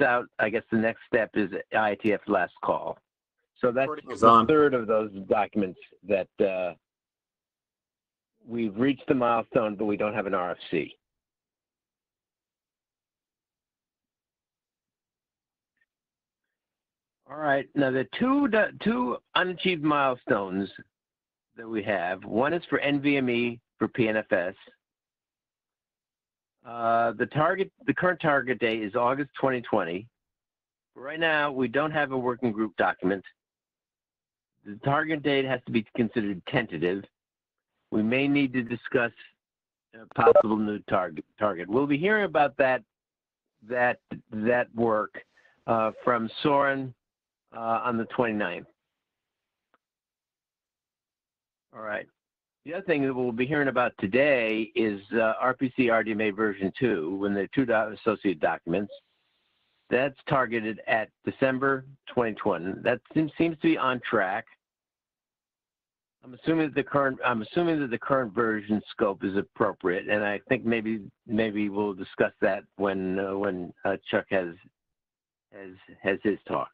out, I guess the next step is IETF last call. So that's Is on. the third of those documents that we've reached the milestone, but we don't have an RFC. All right, now the two unachieved milestones that we have, one is for NVMe for PNFS. The current target date is August 2020. Right now, we don't have a working group document. The target date has to be considered tentative. We may need to discuss a possible new target. We'll be hearing about that work from Soren on the 29th. All right. The other thing that we'll be hearing about today is RPC RDMA version 2, when the two associate documents. That's targeted at December 2020. That seems to be on track. I'm assuming that the current version scope is appropriate, and I think maybe we'll discuss that when Chuck has his talk.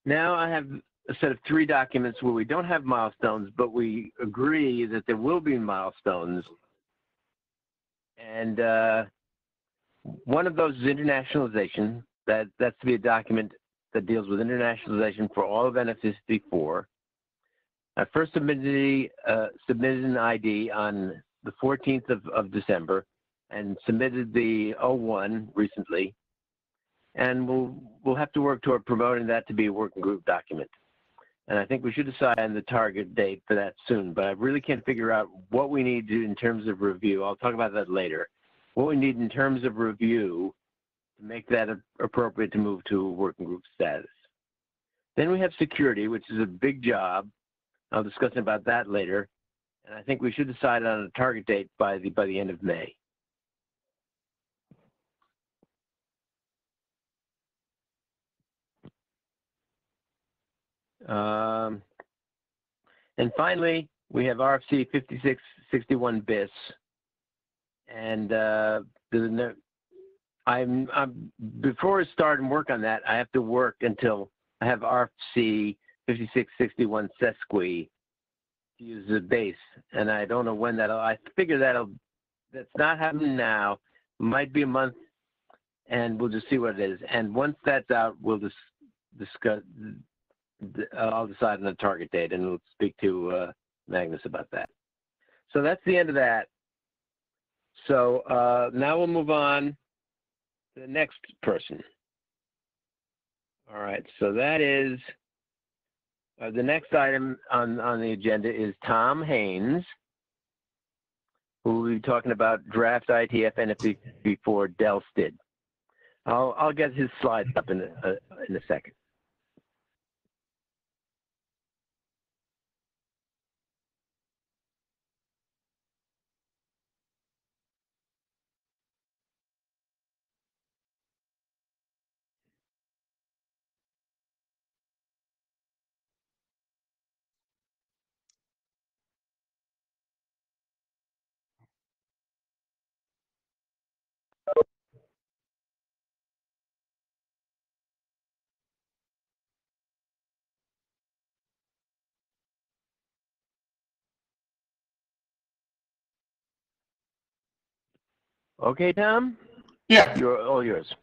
Now I have a set of 3 documents where we don't have milestones, but we agree that there will be milestones. And one of those is internationalization. That's to be a document that deals with internationalization for all of NFSV4. I first submitted an ID on the 14th of December and submitted the 01 recently. And we'll have to work toward promoting that to be a working group document. And I think we should decide on the target date for that soon, but I really can't figure out what we need to do in terms of review. I'll talk about that later. What we need in terms of review to make that appropriate to move to working group status. Then we have security, which is a big job. I'll discuss about that later. And I think we should decide on a target date by the end of May. And finally, we have RFC 5661 BIS. And before I start and work on that, I have to work until I have RFC 5661 SESQI to use the base. And I don't know when I figure that's not happening now. It might be a month, and we'll just see what it is. And once that's out, we'll just discuss. I'll decide on the target date, and we'll speak to Magnus about that. So that's the end of that. So now we'll move on to the next person. All right, so that is, the next item on the agenda is Tom Haynes, who will be talking about draft IETF NFSV4 DELSTID. I'll get his slides up in a second. Okay, Tom? Yeah. All yours.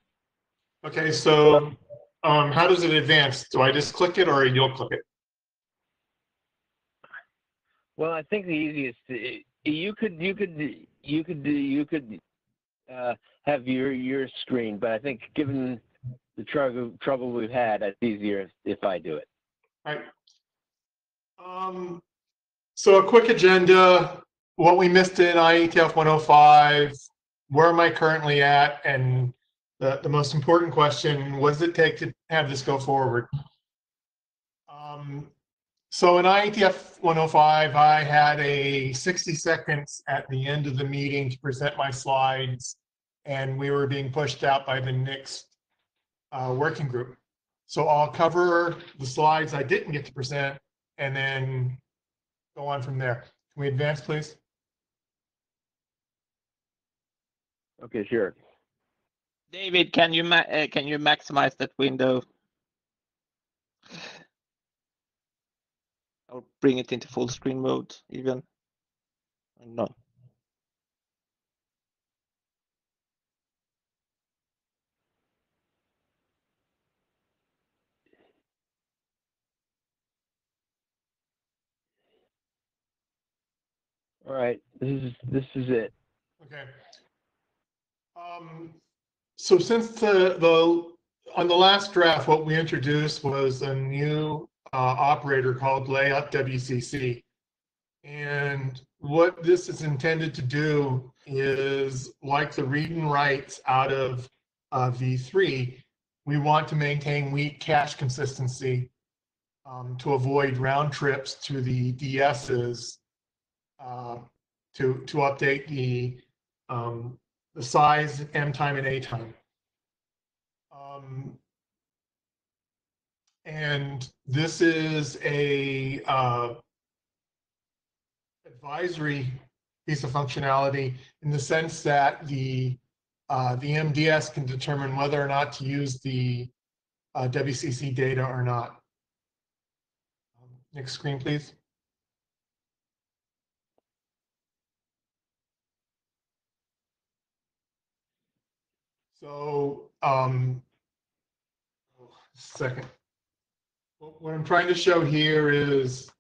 Okay, so how does it advance? Do I just click it or you'll click it? Well, I think the easiest, you could have your screen, but I think given the trouble we've had, it's easier if I do it. All right. So a quick agenda, what we missed in IETF 105, where am I currently at, and the most important question, what does it take to have this go forward? So in IETF 105, I had a 60 seconds at the end of the meeting to present my slides, and we were being pushed out by the next working group. So I'll cover the slides I didn't get to present and then go on from there. Can we advance, please? Okay, sure. David, can you maximize that window? Or bring it into full screen mode even? No. All right, this is it. Okay. So since on the last draft, what we introduced was a new operator called layout WCC. And what this is intended to do is, like the read and writes out of V3, we want to maintain weak cache consistency to avoid round trips to the DSs to update the size, M time, and A time. And this is a advisory piece of functionality in the sense that the MDS can determine whether or not to use the WCC data or not. Next screen, please. So, second. What I'm trying to show here is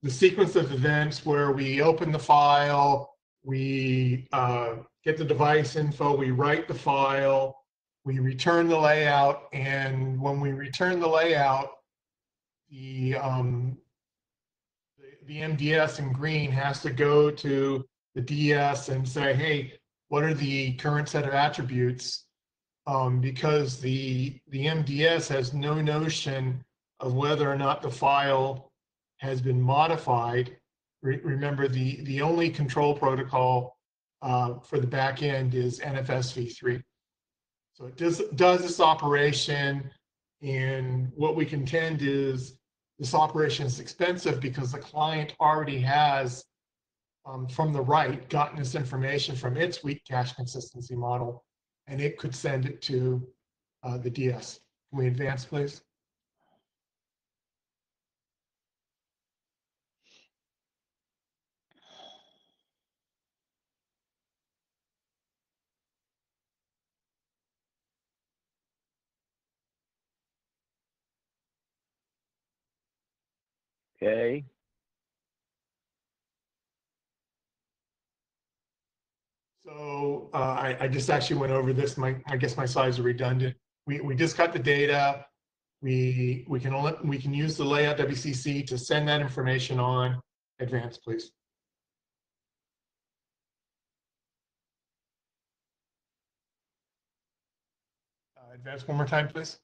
the sequence of events where we open the file, we get the device info, we write the file, we return the layout, and when we return the layout, the MDS in green has to go to the DS and say, hey, what are the current set of attributes? Because the MDS has no notion of whether or not the file has been modified. Remember, the only control protocol for the back end is NFSV4. So it does this operation, and what we contend is this operation is expensive because the client already has, from the write, gotten this information from its weak cache consistency model, and it could send it to the DS. Can we advance, please? Okay. So I just actually went over this. I guess my slides are redundant. We just got the data. We can use the layout WCC to send that information on. Advance, please. Advance one more time, please.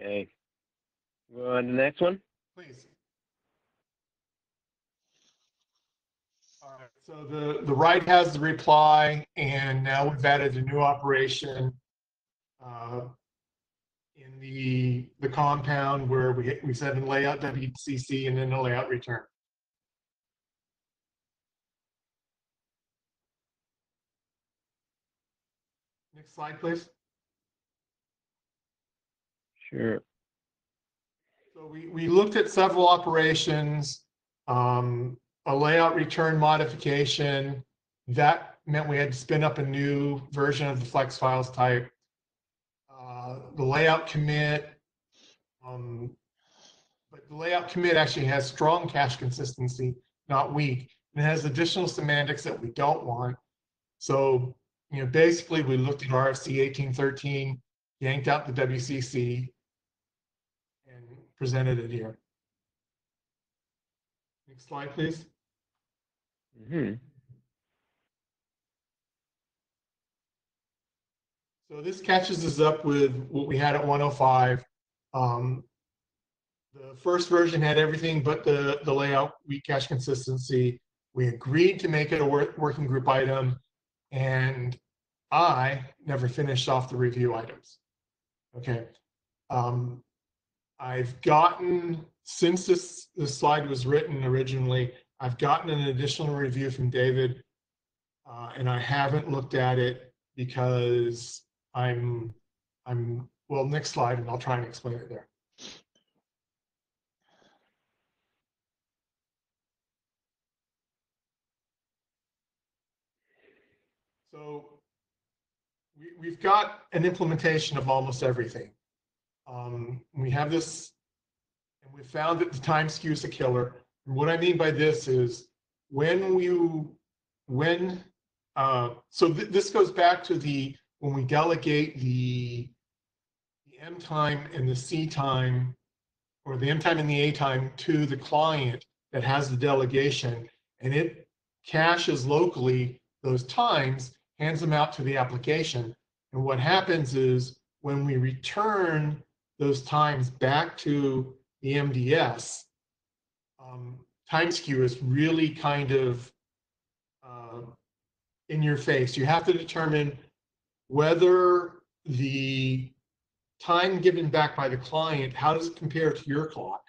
Okay. Go on to the next one. Please. All right, so the write has the reply, and now we've added a new operation in the compound where we set in layout WCC and then a layout return. Next slide, please. Sure. So we looked at several operations, a layout return modification. That meant we had to spin up a new version of the flex files type. The layout commit, but the layout commit actually has strong cache consistency, not weak. And it has additional semantics that we don't want. So, basically we looked at RFC 1813, yanked out the WCC, and presented it here. Next slide, please. Mm-hmm. So this catches us up with what we had at 105. The first version had everything but the layout, weak cache consistency. We agreed to make it a working group item, and I never finished off the review items. Okay. I've gotten, since this slide was written originally, I've gotten an additional review from David, and I haven't looked at it because well, next slide, and I'll try and explain it there. So we've got an implementation of almost everything. We have this, and we found that the time skew is a killer. And what I mean by this is this goes back to when we delegate the M time and the C time, or the M time and the A time to the client that has the delegation, and it caches locally those times, hands them out to the application. And what happens is when we return those times back to the MDS, time skew is really kind of in your face. You have to determine whether the time given back by the client, how does it compare to your clock?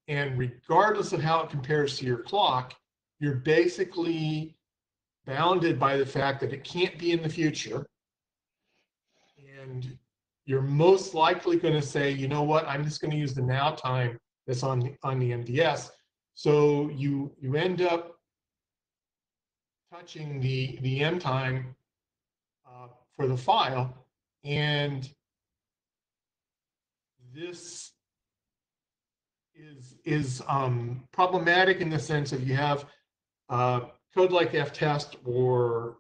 And regardless of how it compares to your clock, you're basically bounded by the fact that it can't be in the future. And you're most likely going to say, you know what, I'm just going to use the now time that's on the MDS. So you end up touching the M time for the file, and this is problematic in the sense of you have code like ftest or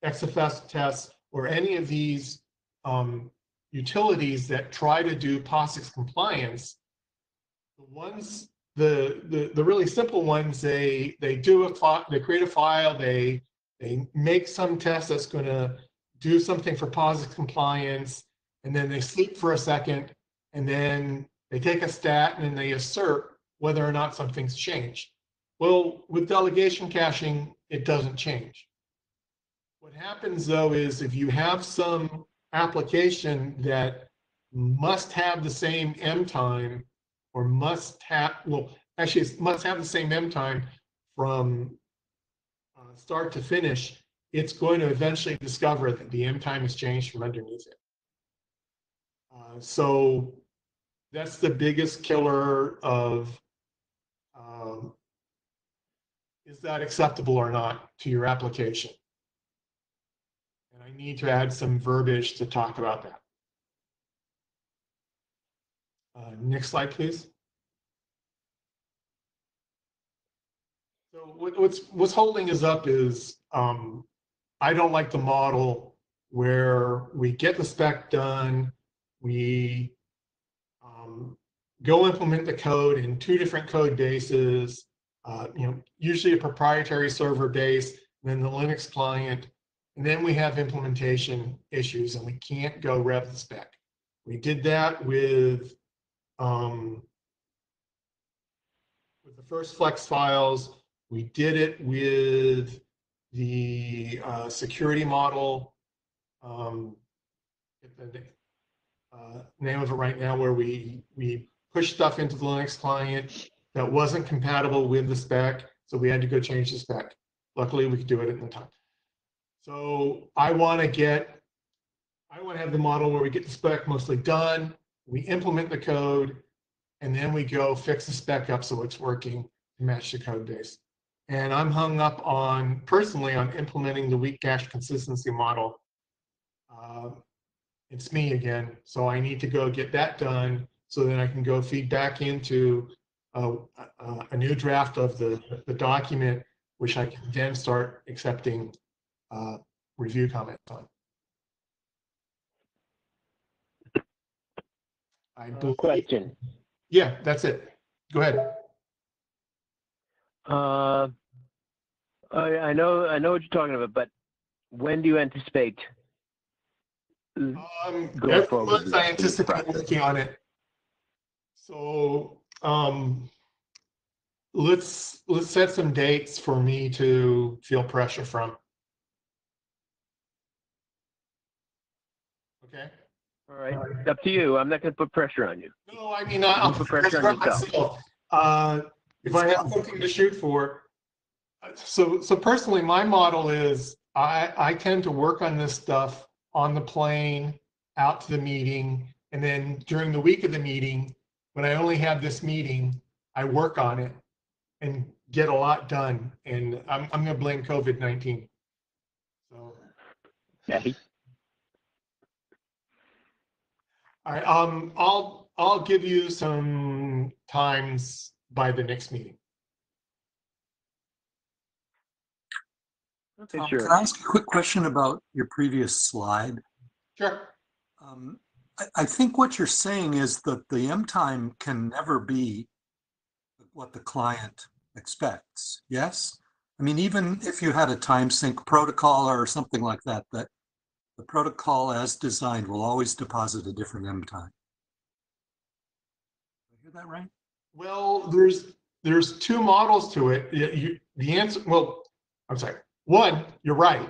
XFS tests or any of these utilities that try to do POSIX compliance. The really simple ones, they create a file, they make some test that's going to do something for POSIX compliance, and then they sleep for a second, and then they take a stat and then they assert whether or not something's changed. Well, with delegation caching, it doesn't change. What happens though is if you have some application that must have the same M time, or must have the same M time from start to finish, it's going to eventually discover that the M time has changed from underneath it. So that's the biggest killer of is that acceptable or not to your application? And I need to add some verbiage to talk about that. Next slide, please. So what's holding us up is I don't like the model where we get the spec done, we go implement the code in two different code bases, usually a proprietary server base, and then the Linux client, and then we have implementation issues and we can't go rev the spec. We did that with the first Flex files. We did it with the security model, get the name of it right now, where we pushed stuff into the Linux client that wasn't compatible with the spec, so we had to go change the spec. Luckily, we could do it at the time. So I want to have the model where we get the spec mostly done, we implement the code, and then we go fix the spec up so it's working to match the code base. And I'm hung up personally on implementing the weak cache consistency model. It's me again, so I need to go get that done so that I can go feed back into a new draft of the document, which I can then start accepting review comments on. Question. Yeah, that's it. Go ahead. I know what you're talking about, but when do you anticipate going forward? Every month I anticipate working on it. So let's set some dates for me to feel pressure from. Okay. All right, up to you. I'm not going to put pressure on you. No, I mean I'll put pressure on yourself. myself. if I have something to shoot for. So personally, my model is I tend to work on this stuff on the plane, out to the meeting, and then during the week of the meeting, when I only have this meeting, I work on it and get a lot done. And I'm going to blame COVID-19. So, Okay. all right, I'll give you some times by the next meeting. Okay, Can sure. I ask a quick question about your previous slide? Sure. I think what you're saying is that the M time can never be what the client expects. Yes? I mean, even if you had a time sync protocol or something like that, that the protocol as designed will always deposit a different M time. Did I hear that right? Well, there's two models to it. The answer, well, I'm sorry. One, you're right.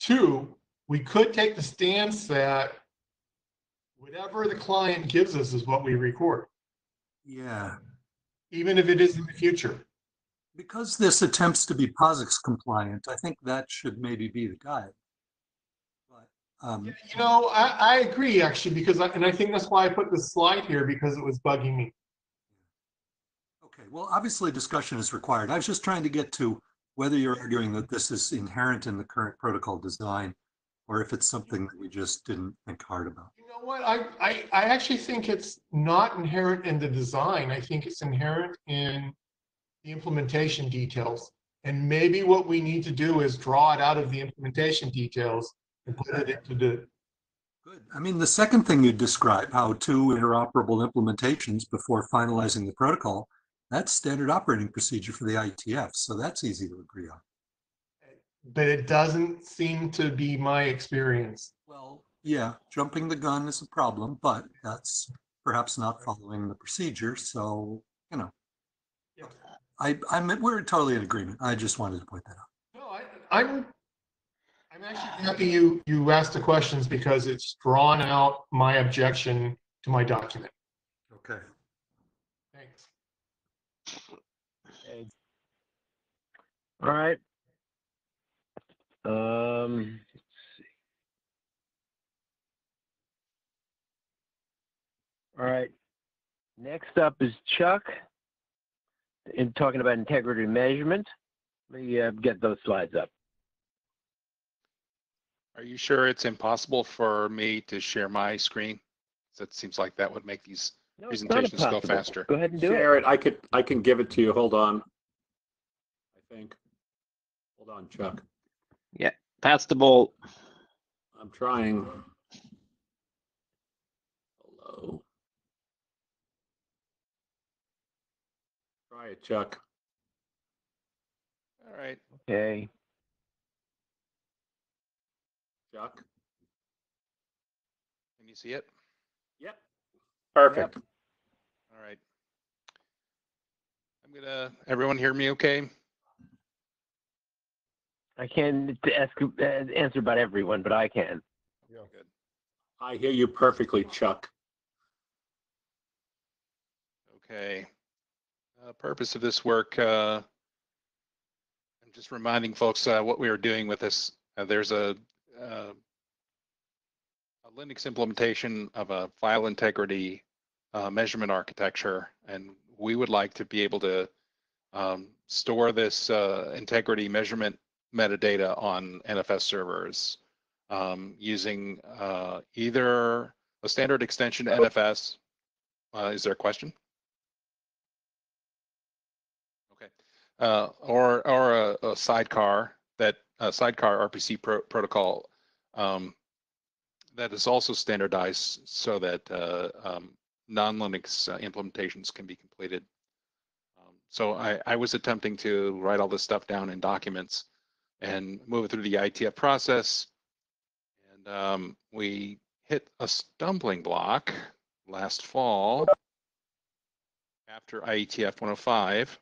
Two, we could take the stance that whatever the client gives us is what we record, Yeah. even if it is in the future. Because this attempts to be POSIX compliant, I think that should maybe be the guide. But, You know, I agree actually, because I think that's why I put this slide here, because it was bugging me. okay, well, obviously discussion is required. I was just trying to get to whether you're arguing that this is inherent in the current protocol design, or if it's something that we just didn't think hard about. You know what? I actually think it's not inherent in the design. I think it's inherent in the implementation details. And maybe what we need to do is draw it out of the implementation details and put it into the. Good. I mean, the second thing you describe, how two interoperable implementations before finalizing the protocol, that's standard operating procedure for the IETF. So that's easy to agree on. But it doesn't seem to be my experience. Well, yeah, jumping the gun is a problem, but that's perhaps not following the procedure. So, you know, Yeah. we're totally in agreement. I just wanted to point that out. No, I'm actually happy you asked the questions, because it's drawn out my objection to my document. Okay. Thanks. Okay. All right. Let's see. All right. Next up is Chuck, in talking about integrity measurement. Let me get those slides up. Are you sure it's impossible for me to share my screen? That seems like that would make these No, it's not presentations go impossible. faster. Go ahead and do Share it. it. I can give it to you. Hold on. I think. Hold on, Chuck. Yeah, pass the ball. I'm trying. Hello. Try it, Chuck. All right. Okay. Chuck. Can you see it? Yep. Perfect. Yep. All right. Everyone hear me okay? I can't answer about everyone, but I can. Good. I hear you perfectly, Chuck. Okay. Purpose of this work, I'm just reminding folks what we are doing with this. There's a Linux implementation of a file integrity measurement architecture, and we would like to be able to store this integrity measurement metadata on NFS servers using either a standard extension to NFS. Is there a question? Okay. Or a sidecar RPC protocol that is also standardized so that non-Linux implementations can be completed. So I was attempting to write all this stuff down in documents and move it through the IETF process. And we hit a stumbling block last fall after IETF 105.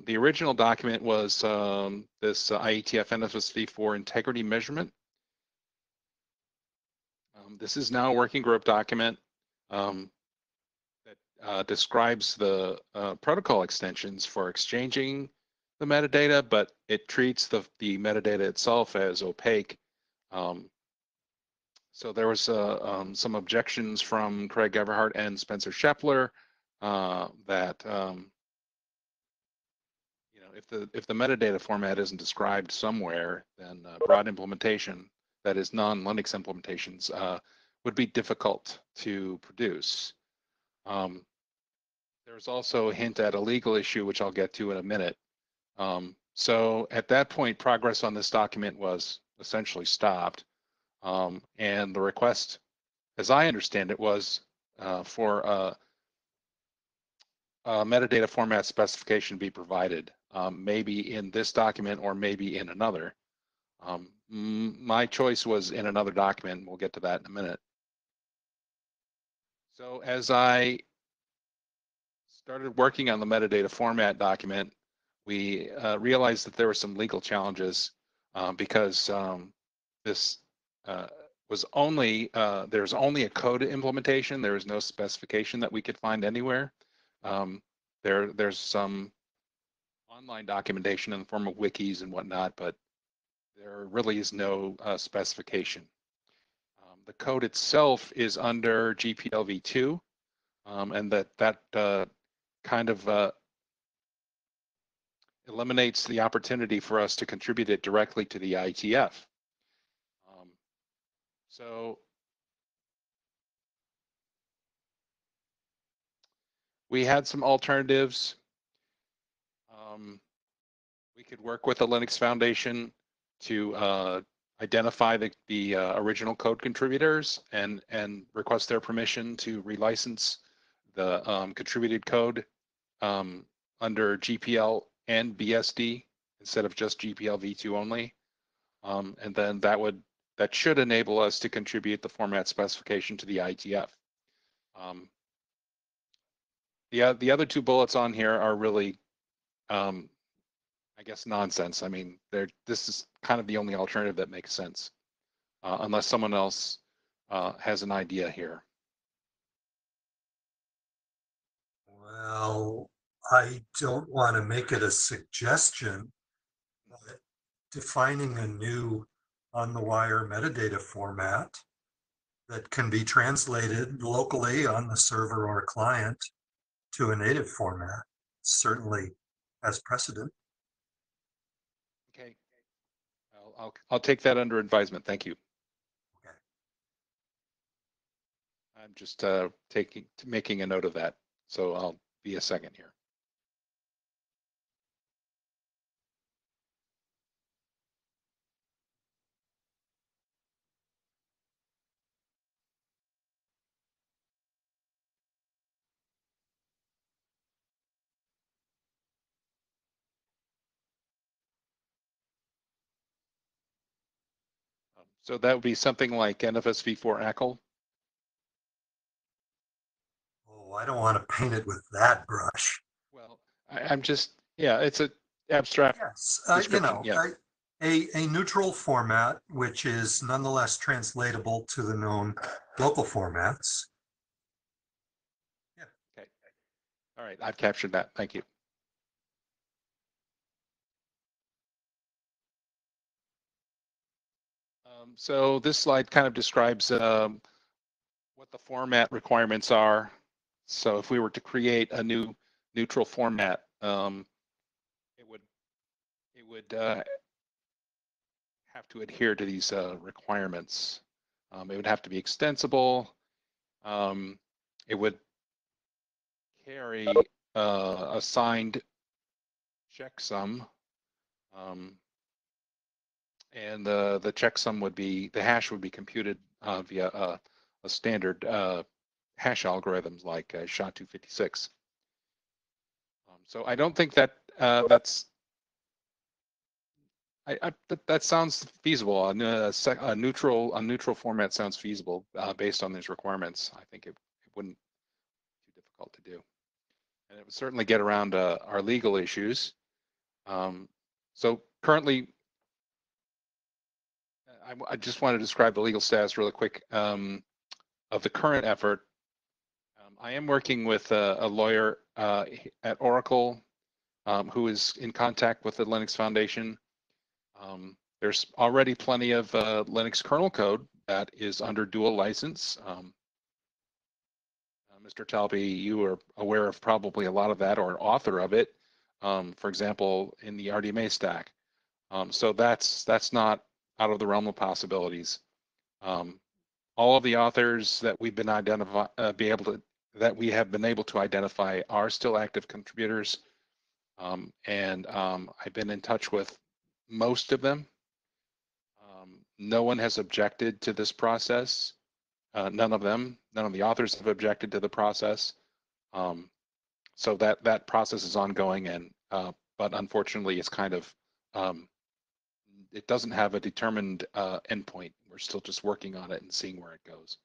The original document was this IETF NFSV4 integrity measurement. This is now a working group document that describes the protocol extensions for exchanging the metadata, but it treats the metadata itself as opaque. So there was some objections from Craig Everhart and Spencer Scheffler that you know, if the metadata format isn't described somewhere, then broad implementation, that is non-Linux implementations, would be difficult to produce. There's also a hint at a legal issue, which I'll get to in a minute. So at that point, progress on this document was essentially stopped. And the request, as I understand it, was for a metadata format specification be provided, maybe in this document or maybe in another. My choice was in another document, and we'll get to that in a minute. So as I started working on the metadata format document, we realized that there were some legal challenges because this was only, there's only a code implementation. There is no specification that we could find anywhere. There's some online documentation in the form of wikis and whatnot, but there really is no specification. The code itself is under GPL v2, and that kind of eliminates the opportunity for us to contribute it directly to the IETF. So we had some alternatives. We could work with the Linux Foundation to identify the original code contributors and request their permission to relicense the contributed code under GPL and BSD instead of just GPL v2 only. And then that should enable us to contribute the format specification to the IETF. The other two bullets on here are really, I guess, nonsense. I mean, this is kind of the only alternative that makes sense, unless someone else has an idea here. Well, I don't want to make it a suggestion, but defining a new on-the-wire metadata format that can be translated locally on the server or client to a native format certainly has precedent. Okay, I'll take that under advisement. Thank you. Okay. I'm just making a note of that, so I'll be a second here. So that would be something like NFSV4 ACL. Oh, I don't want to paint it with that brush. Well, I'm just, yeah, it's an abstract. Yes, description, yeah. a neutral format, which is nonetheless translatable to the known local formats. Yeah. Okay. All right, I've captured that. Thank you. So this slide kind of describes what the format requirements are. So if we were to create a new neutral format, it would have to adhere to these requirements. It would have to be extensible. It would carry a signed checksum. And the checksum would be, the hash would be computed via a standard hash algorithms like SHA-256. So I don't think that that sounds feasible. A neutral format sounds feasible based on these requirements. I think it wouldn't be too difficult to do, and it would certainly get around our legal issues. So currently, I just want to describe the legal status really quick of the current effort. I am working with a lawyer at Oracle who is in contact with the Linux Foundation. There's already plenty of Linux kernel code that is under dual license. Mr. Talby, you are aware of probably a lot of that or an author of it, for example, in the RDMA stack. So that's not out of the realm of possibilities. All of the authors that we've been that we have been able to identify are still active contributors. And I've been in touch with most of them. No one has objected to this process. None of the authors have objected to the process. So that process is ongoing, and but unfortunately, it's kind of it doesn't have a determined endpoint. We're still just working on it and seeing where it goes.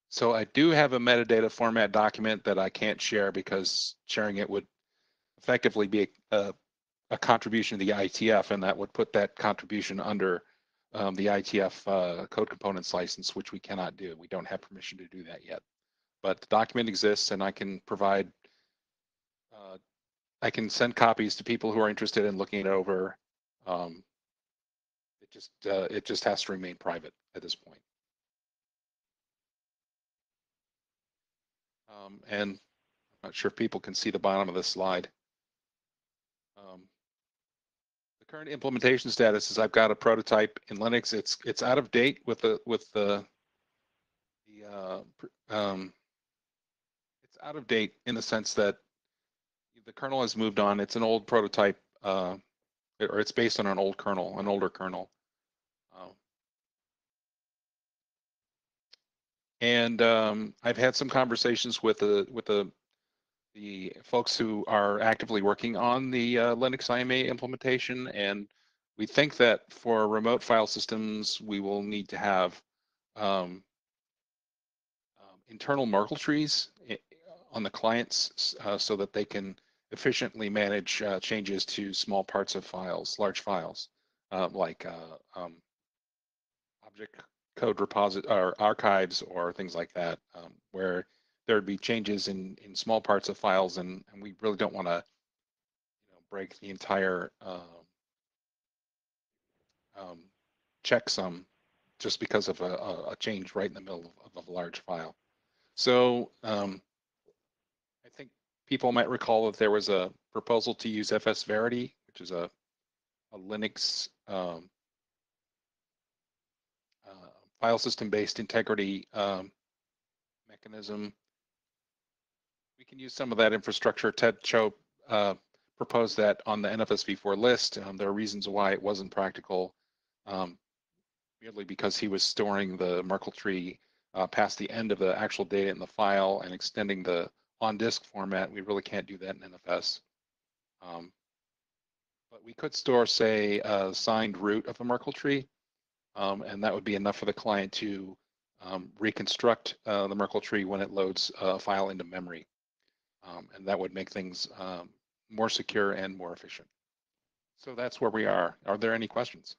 So I do have a metadata format document that I can't share because sharing it would effectively be a contribution to the IETF, and that would put that contribution under the IETF code components license, which we cannot do. We don't have permission to do that yet. But the document exists, and I can provide, I can send copies to people who are interested in looking it over. It just has to remain private at this point. And I'm not sure if people can see the bottom of this slide. The current implementation status is I've got a prototype in Linux. It's out of date with it's out of date in the sense that the kernel has moved on. It's an old prototype, or it's based on an old kernel, an older kernel. And I've had some conversations with the folks who are actively working on the Linux IMA implementation, and we think that for remote file systems, we will need to have internal Merkle trees on the clients so that they can efficiently manage changes to small parts of files, large files, like object code repository or archives or things like that, where there would be changes in small parts of files, and we really don't want to break the entire checksum just because of a change right in the middle of a large file. So I think people might recall that there was a proposal to use FS-Verity, which is a Linux file system-based integrity mechanism. We can use some of that infrastructure. Ted Cho proposed that on the NFSV4 list. There are reasons why it wasn't practical, merely because he was storing the Merkle tree past the end of the actual data in the file and extending the on-disk format. We really can't do that in NFS. But we could store, say, a signed root of a Merkle tree, and that would be enough for the client to reconstruct the Merkle tree when it loads a file into memory. And that would make things more secure and more efficient. So that's where we are. Are there any questions?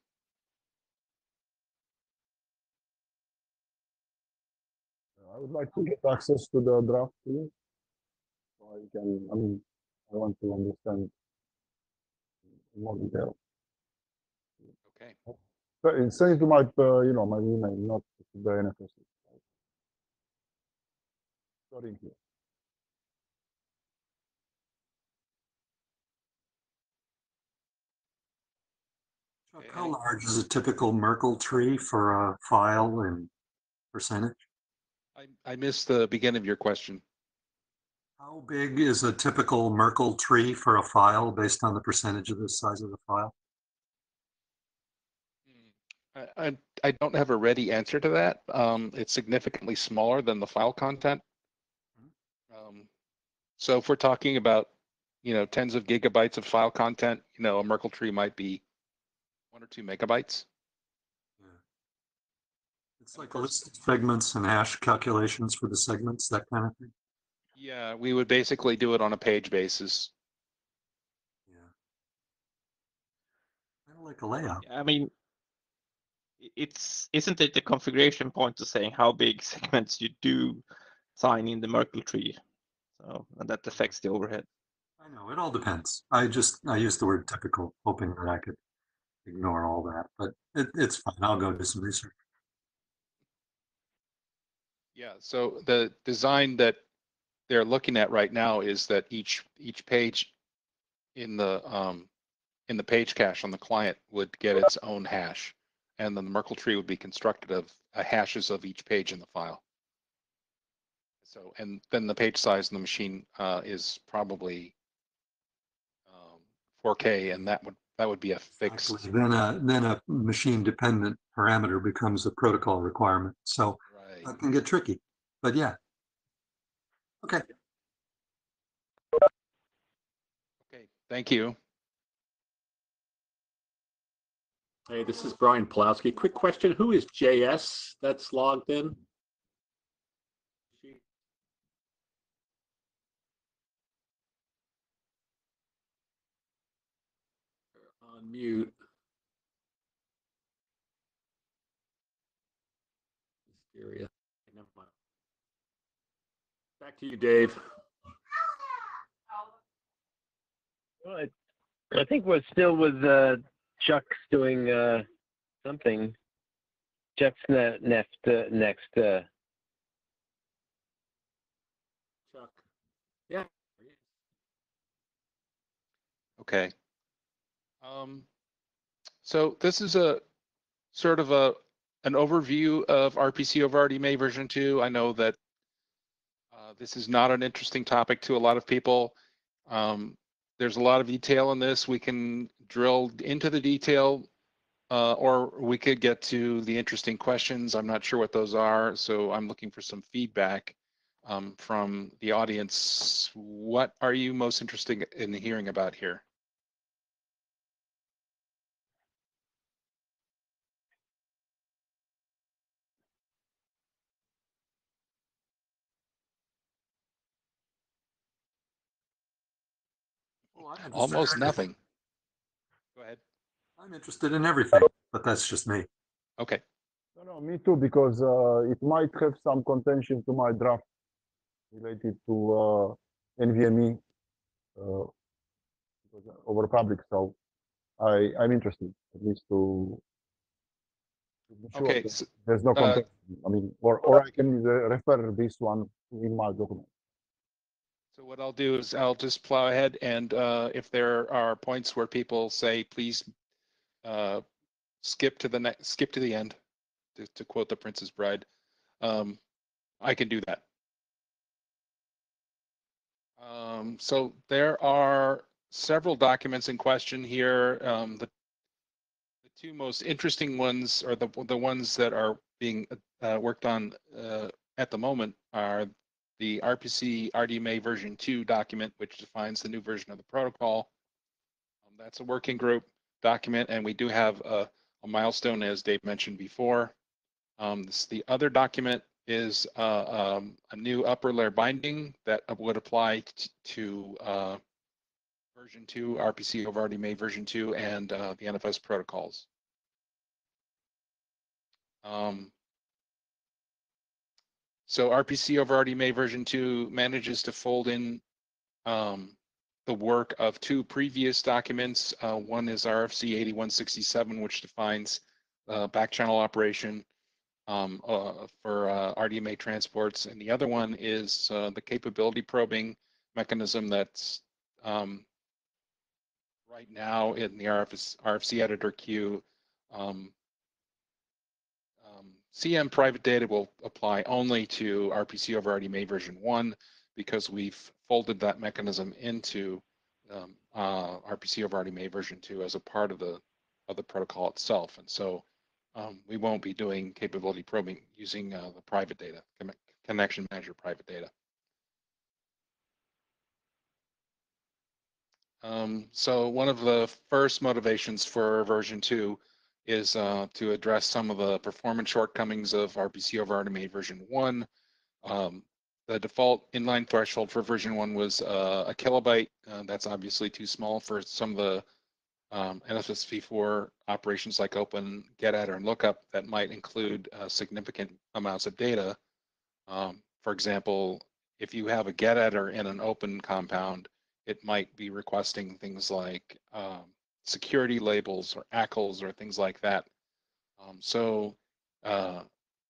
I would like to get access to the draft, please. So I can, I want to understand in more detail. Okay. Send it to my, my email, not to the NFS. Sorry, here. Chuck, how large is a typical Merkle tree for a file in percentage? I missed the beginning of your question. How big is a typical Merkle tree for a file based on the percentage of the size of the file? I don't have a ready answer to that. It's significantly smaller than the file content. So if we're talking about, tens of gigabytes of file content, a Merkle tree might be 1 or 2 megabytes. Yeah. It's like a list of segments and hash calculations for the segments, that kind of thing. Yeah, we would basically do it on a page basis. Yeah. Kind of like a layout. I mean, isn't it the configuration point to saying how big segments you do sign in the Merkle tree? So, and that affects the overhead. I know, it all depends. I use the word typical, hoping that I could ignore all that, but it's fine. I'll go do some research. Yeah, so the design that they're looking at right now is that each page in the page cache on the client would get its own hash, and then the Merkle tree would be constructed of hashes of each page in the file. So, and then the page size in the machine is probably 4K, and that would be a fixed. Exactly. Then a machine dependent parameter becomes a protocol requirement. So Right. that can get tricky, but yeah. Okay. Okay, thank you. Hey, this is Brian Pulowski. Quick question. Who is JS that's logged in? On mute. Hysteria. Never mind. Back to you, Dave. Well, I think we're still with Chuck's doing something. Chuck's next. Chuck. Yeah. Okay. So this is a sort of an overview of RPC over RDMA version 2. I know that this is not an interesting topic to a lot of people. There's a lot of detail in this. We can drill into the detail, or we could get to the interesting questions. I'm not sure what those are, so I'm looking for some feedback from the audience. What are you most interested in hearing about here? Well, Almost nothing. Go ahead. I'm interested in everything, but that's just me. Okay. No, me too, because it might have some contention to my draft related to NVMe over public. So I'm interested, at least to be sure Okay. that So, there's no contention. I mean, or I can refer this one in my document. so what I'll do is I'll just plow ahead, and if there are points where people say, please skip to the end, to quote The Princess Bride, I can do that. So there are several documents in question here. The two most interesting ones, or the ones that are being worked on at the moment, are the RPC RDMA version 2 document, which defines the new version of the protocol. That's a working group document, and we do have a milestone, as Dave mentioned before. The other document is a new upper layer binding that would apply to version 2, RPC over RDMA version 2, and the NFS protocols. So RPC over RDMA version 2 manages to fold in the work of two previous documents. One is RFC 8167, which defines back channel operation for RDMA transports, and the other one is the capability probing mechanism that's right now in the RFC editor queue. CM private data will apply only to RPC over RDMA version 1 because we've folded that mechanism into RPC over RDMA version 2 as a part of the protocol itself. And so we won't be doing capability probing using the private data, connection manager private data. So one of the first motivations for version 2 is to address some of the performance shortcomings of RPC over RDMA version 1. The default inline threshold for version 1 was a kilobyte. That's obviously too small for some of the NFSV4 operations like open, get at, and lookup that might include significant amounts of data. For example, if you have a get attr in an open compound, it might be requesting things like security labels or ACLs or things like that. So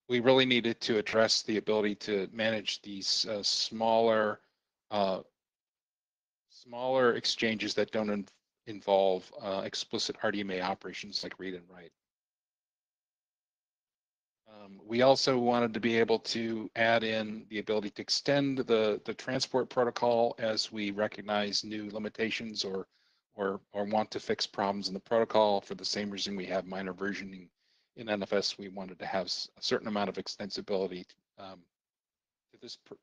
we really needed to address the ability to manage these smaller exchanges that don't involve explicit RDMA operations like read and write. We also wanted to be able to add in the ability to extend the transport protocol as we recognize new limitations or want to fix problems in the protocol. For the same reason we have minor versioning in NFS, we wanted to have a certain amount of extensibility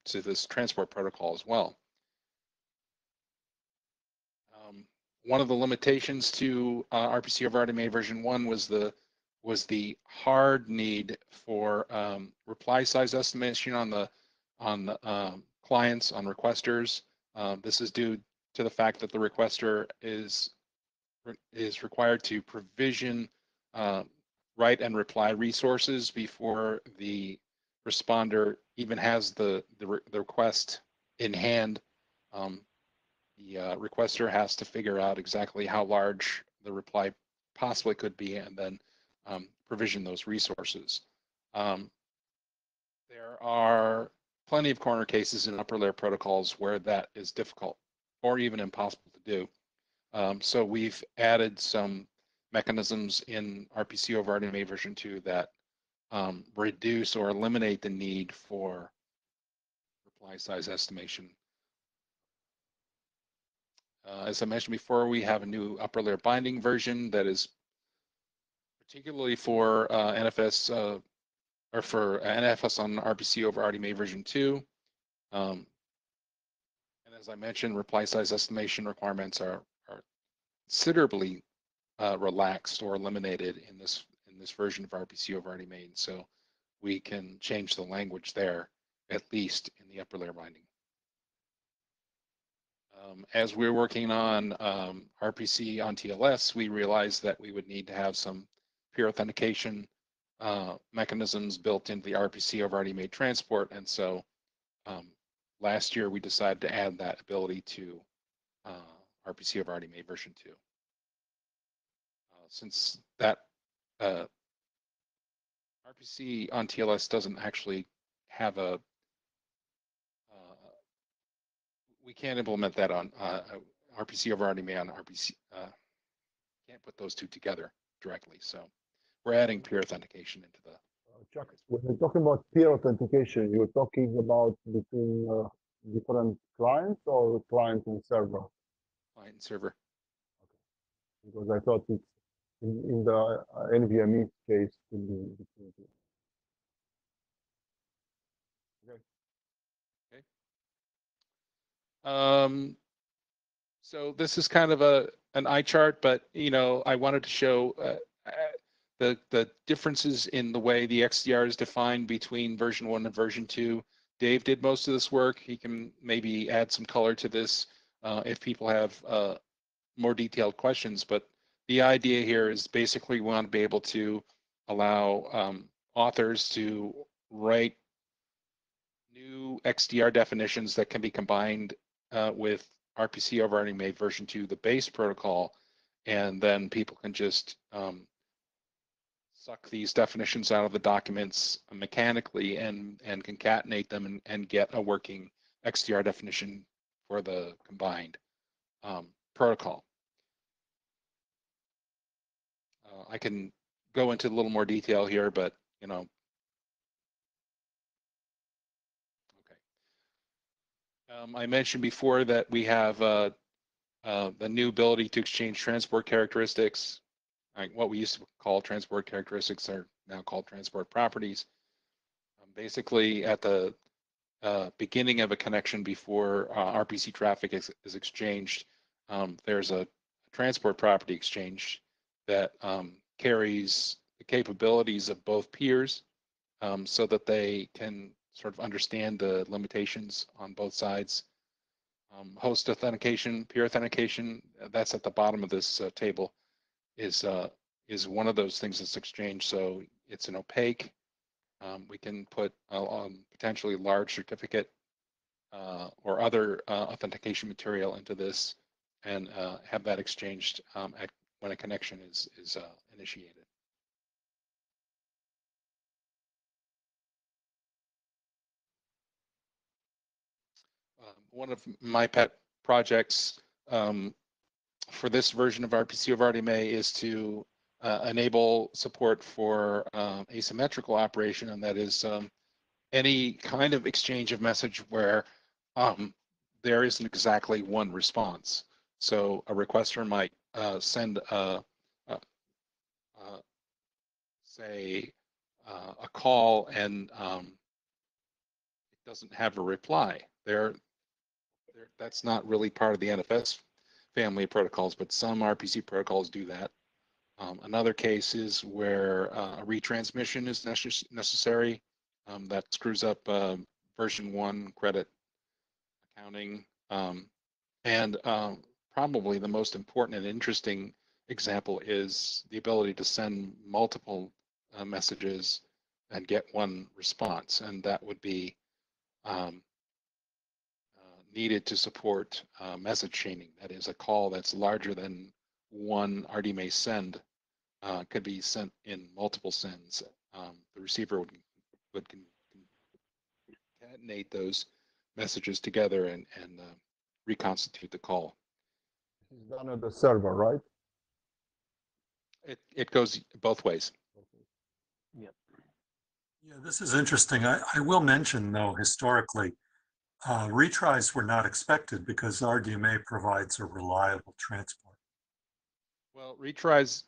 to this transport protocol as well. One of the limitations to RPC over RDMA version 1 was the hard need for reply size estimation on the clients, on requesters. This is due to the fact that the requester is required to provision write and reply resources before the responder even has the request in hand. The requester has to figure out exactly how large the reply possibly could be and then provision those resources. There are plenty of corner cases in upper layer protocols where that is difficult or even impossible to do. So we've added some mechanisms in RPC over RDMA version 2 that reduce or eliminate the need for reply size estimation. As I mentioned before, we have a new upper layer binding version that is particularly for NFS or for NFS on RPC over RDMA version 2. And as I mentioned, reply size estimation requirements are considerably relaxed or eliminated in this version of RPC over RDMA. And so we can change the language there, at least in the upper layer binding. As we're working on RPC on TLS, we realized that we would need to have some peer authentication mechanisms built into the RPC over RDMA transport. And so last year we decided to add that ability to RPC over RDMA version 2. Since that RPC on TLS doesn't actually have a we can't implement that on RPC over RDMA on RPC. Can't put those two together directly. So we're adding peer authentication into the. Chuck, when you're talking about peer authentication, you're talking about between different clients or client and server? Client and server. Okay. Because I thought it's in the NVMe case to be between two. So this is kind of an eye chart, but I wanted to show the differences in the way the XDR is defined between version 1 and version 2. Dave did most of this work. He can maybe add some color to this if people have more detailed questions. But the idea here is basically we want to be able to allow authors to write new XDR definitions that can be combined with RPC over RDMA version 2, the base protocol, and then people can just suck these definitions out of the documents mechanically and concatenate them and get a working XDR definition for the combined protocol. I can go into a little more detail here, but I mentioned before that we have the new ability to exchange transport characteristics. What we used to call transport characteristics are now called transport properties. Basically, at the beginning of a connection before RPC traffic is exchanged, there's a transport property exchange that carries the capabilities of both peers so that they can sort of understand the limitations on both sides. Host authentication, peer authentication, that's at the bottom of this table. is one of those things that's exchanged. So it's an opaque. We can put potentially large certificate or other authentication material into this and have that exchanged when a connection is initiated. One of my pet projects for this version of RPC over RDMA is to enable support for asymmetrical operation, and that is any kind of exchange of message where there isn't exactly one response. So a requester might send say a call and it doesn't have a reply. That's not really part of the NFS family of protocols, but some RPC protocols do that. Another case is where a retransmission is necessary. That screws up version 1 credit accounting. And probably the most important and interesting example is the ability to send multiple messages and get one response. And that would be needed to support message chaining. That is, a call that's larger than one RDMA send could be sent in multiple sends. The receiver would concatenate those messages together and reconstitute the call. It's done at the server, right? It goes both ways. Yep. Yeah, this is interesting. I will mention, though, historically, retries were not expected because RDMA provides a reliable transport. Well, retries,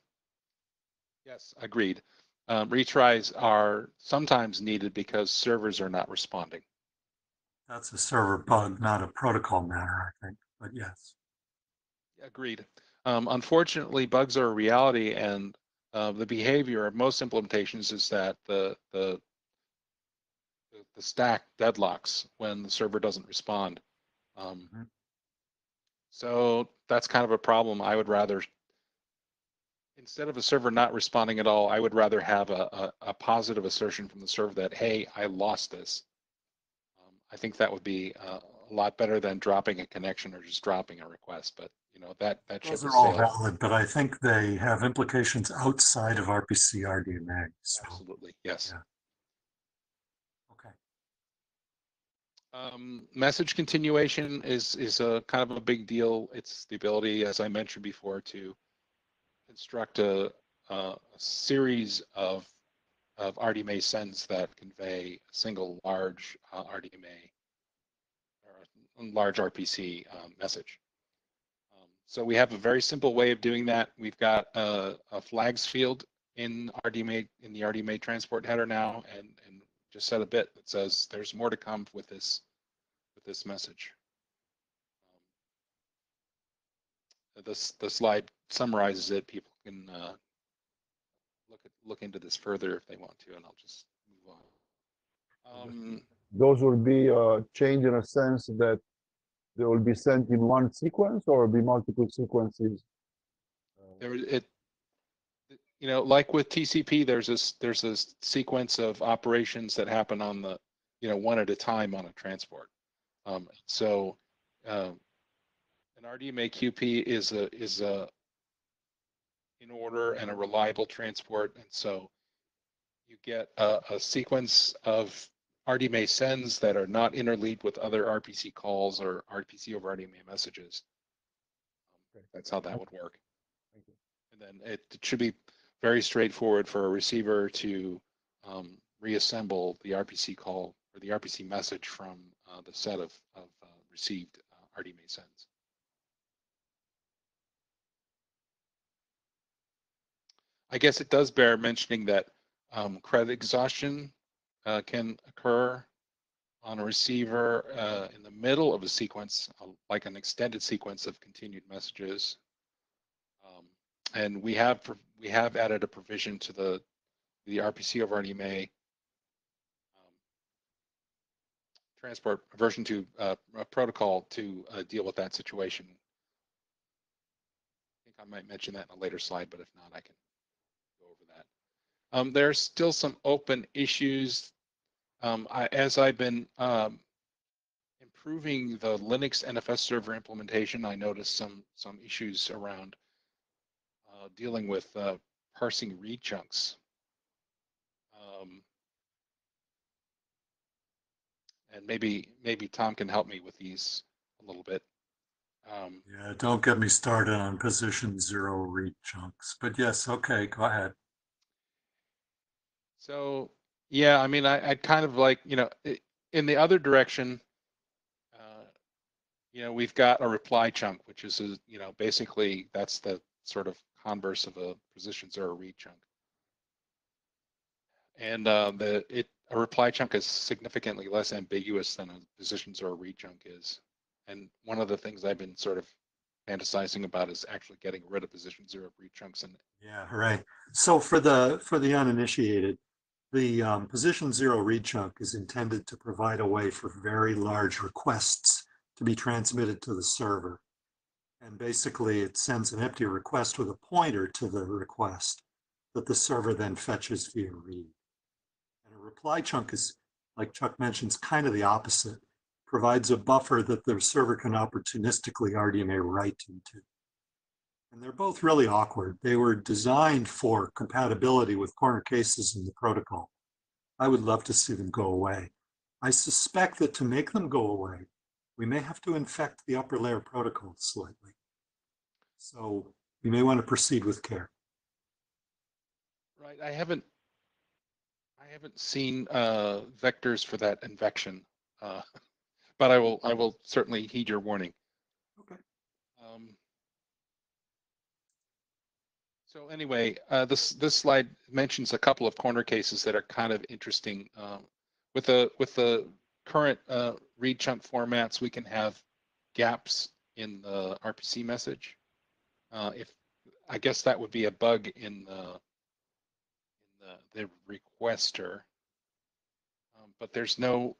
yes, agreed. Retries are sometimes needed because servers are not responding. That's a server bug, not a protocol matter, I think, but yes. Agreed. Unfortunately, bugs are a reality, and the behavior of most implementations is that the stack deadlocks when the server doesn't respond. So that's kind of a problem. I would rather, instead of a server not responding at all, I would rather have a positive assertion from the server that, hey, I lost this. I think that would be a lot better than dropping a connection or just dropping a request. But you know, that ship Those are has all sailed. valid, but I think they have implications outside of RPC RDMA. So, Absolutely, yes. yeah. Okay. Message continuation is a kind of a big deal. It's the ability, as I mentioned before, to construct a series of RDMA sends that convey a single large RDMA or a large RPC message. So we have a very simple way of doing that. We've got a flags field in RDMA, in the RDMA transport header now, and just set a bit that says there's more to come with this message. The slide summarizes it. People can look into this further if they want to, and I'll just move on. Those will be changed in a sense that they will be sent in one sequence or be multiple sequences. You know, like with TCP, there's a sequence of operations that happen on the, you know, one at a time on a transport. So an RDMA QP is a in order and a reliable transport, and so you get a sequence of RDMA sends that are not interleaved with other RPC calls or RPC over RDMA messages. That's how that would work. Thank you. And then it should be very straightforward for a receiver to reassemble the RPC call or the RPC message from the set of received RDMA sends. I guess it does bear mentioning that credit exhaustion can occur on a receiver in the middle of a sequence, like an extended sequence of continued messages. And we have added a provision to the RPC over RDMA transport version 2 protocol to deal with that situation. I think I might mention that in a later slide, but if not, I can go over that. There are still some open issues. As I've been improving the Linux NFS server implementation, I noticed some issues around dealing with parsing read chunks. And maybe Tom can help me with these a little bit. Yeah, don't get me started on position 0 read chunks, but yes, okay, go ahead. So yeah, I mean, I'd kind of like, in the other direction, we've got a reply chunk, which is, basically that's the sort of converse of a position 0 read chunk. And a reply chunk is significantly less ambiguous than a position 0 read chunk is. And one of the things I've been sort of fantasizing about is actually getting rid of position 0 read chunks. And yeah, right. So for the uninitiated, the position 0 read chunk is intended to provide a way for very large requests to be transmitted to the server. And basically it sends an empty request with a pointer to the request that the server then fetches via read. And a reply chunk is, like Chuck mentions, kind of the opposite. Provides a buffer that the server can opportunistically RDMA write into. And they're both really awkward. They were designed for compatibility with corner cases in the protocol. I would love to see them go away. I suspect that to make them go away, we may have to infect the upper layer protocol slightly. So we may want to proceed with care. right, I haven't seen vectors for that infection, but I will certainly heed your warning. Okay. So anyway, this slide mentions a couple of corner cases that are kind of interesting. With the current read chunk formats, we can have gaps in the RPC message. If I guess that would be a bug in the requester, but there's no.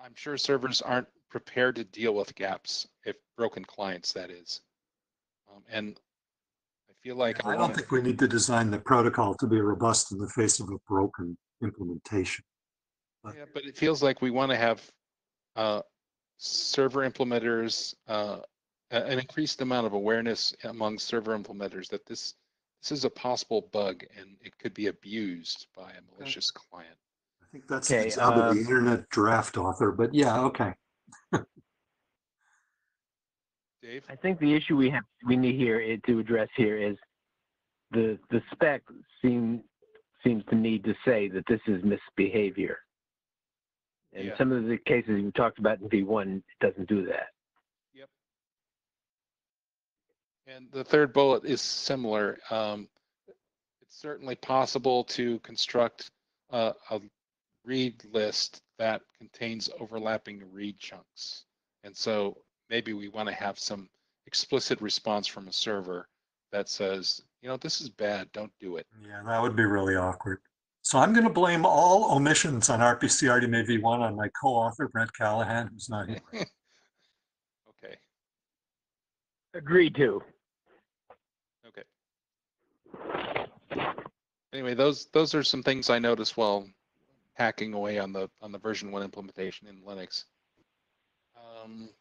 I'm sure servers aren't prepared to deal with gaps, if broken clients, that is, and I feel like I don't think we need to design the protocol to be robust in the face of a broken implementation. Yeah, but it feels like we want to have server implementers, an increased amount of awareness among server implementers that this is a possible bug and it could be abused by a malicious client. I think that's the job of the internet draft author, but yeah, okay. Dave? I think the issue we need here to address here is the spec seems to need to say that this is misbehavior. And some of the cases you talked about in V1, it doesn't do that. Yep. And the third bullet is similar. It's certainly possible to construct a read list that contains overlapping read chunks. And so maybe we want to have some explicit response from a server that says, this is bad, don't do it. Yeah, that would be really awkward. So I'm going to blame all omissions on RPC RDMA V1 on my co-author, Brent Callahan, who's not here. Okay. Agreed to. Okay. Anyway, those are some things I noticed while hacking away on the version 1 implementation in Linux. Let's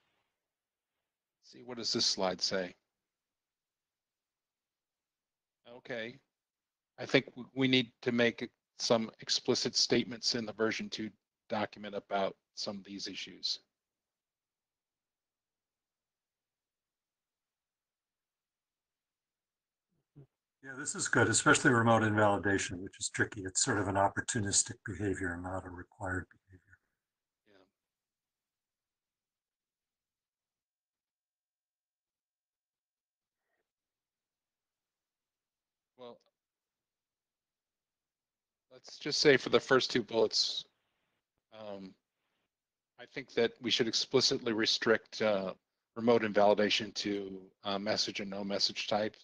see, what does this slide say? Okay. I think we need to make some explicit statements in the version 2 document about some of these issues. Yeah, this is good, especially remote invalidation, which is tricky. It's sort of an opportunistic behavior and not a required behavior. Yeah. Well, let's just say for the first 2 bullets, I think that we should explicitly restrict remote invalidation to message and no message type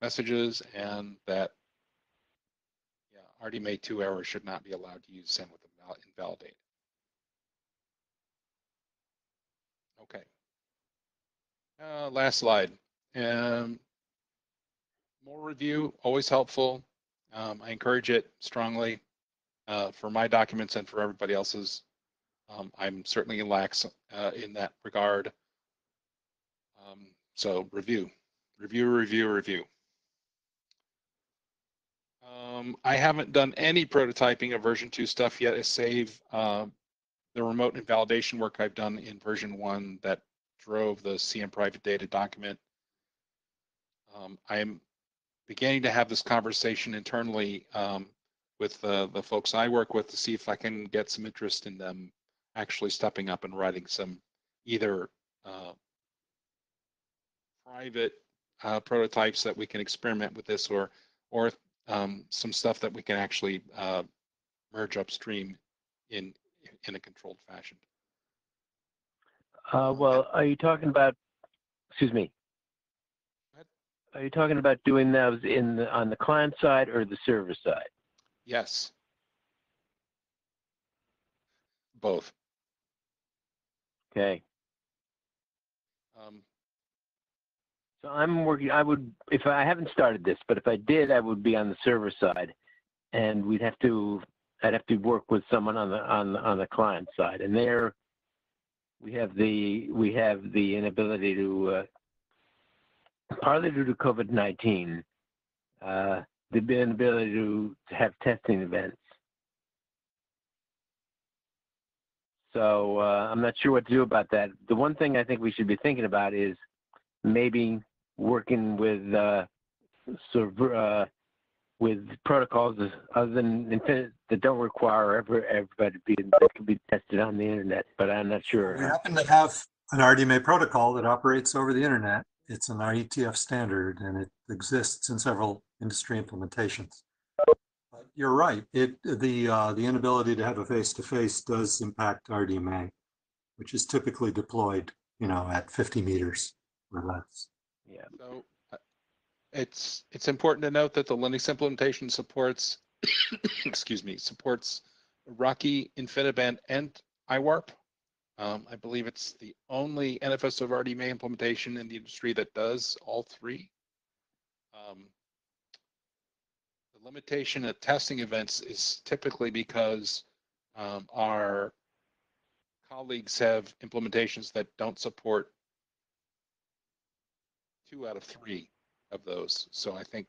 messages, and that RDMA 2 error should not be allowed to use send with invalidate. Okay. Last slide. More review, always helpful. I encourage it strongly for my documents and for everybody else's. I'm certainly lax in that regard. So review. I haven't done any prototyping of version 2 stuff yet, save the remote and validation work I've done in version 1 that drove the CM private data document. I'm beginning to have this conversation internally with the folks I work with to see if I can get some interest in them actually stepping up and writing some either private prototypes that we can experiment with this, or some stuff that we can actually merge upstream in a controlled fashion. Well, are you talking about, excuse me, are you talking about doing those on the client side or the server side? Yes. Both. Okay. So I'm working, if I haven't started this, but if I did, I would be on the server side, and I'd have to work with someone on the client side. And there we have the inability to, partly due to COVID-19, the inability to have testing events. So I'm not sure what to do about that. The one thing I think we should be thinking about is maybe working with with protocols other than Infinite that don't require everybody that can be tested on the internet. But I'm not sure. We happen to have an RDMA protocol that operates over the internet. It's an IETF standard, and it exists in several industry implementations. But you're right. The inability to have a face-to-face does impact RDMA, which is typically deployed, at 50 meters or less. Yeah. So it's important to note that the Linux implementation supports, excuse me, supports Rocky, InfiniBand, and IWARP. I believe it's the only NFS over RDMA implementation in the industry that does all three. The limitation of testing events is typically because our colleagues have implementations that don't support 2 out of 3 of those. So I think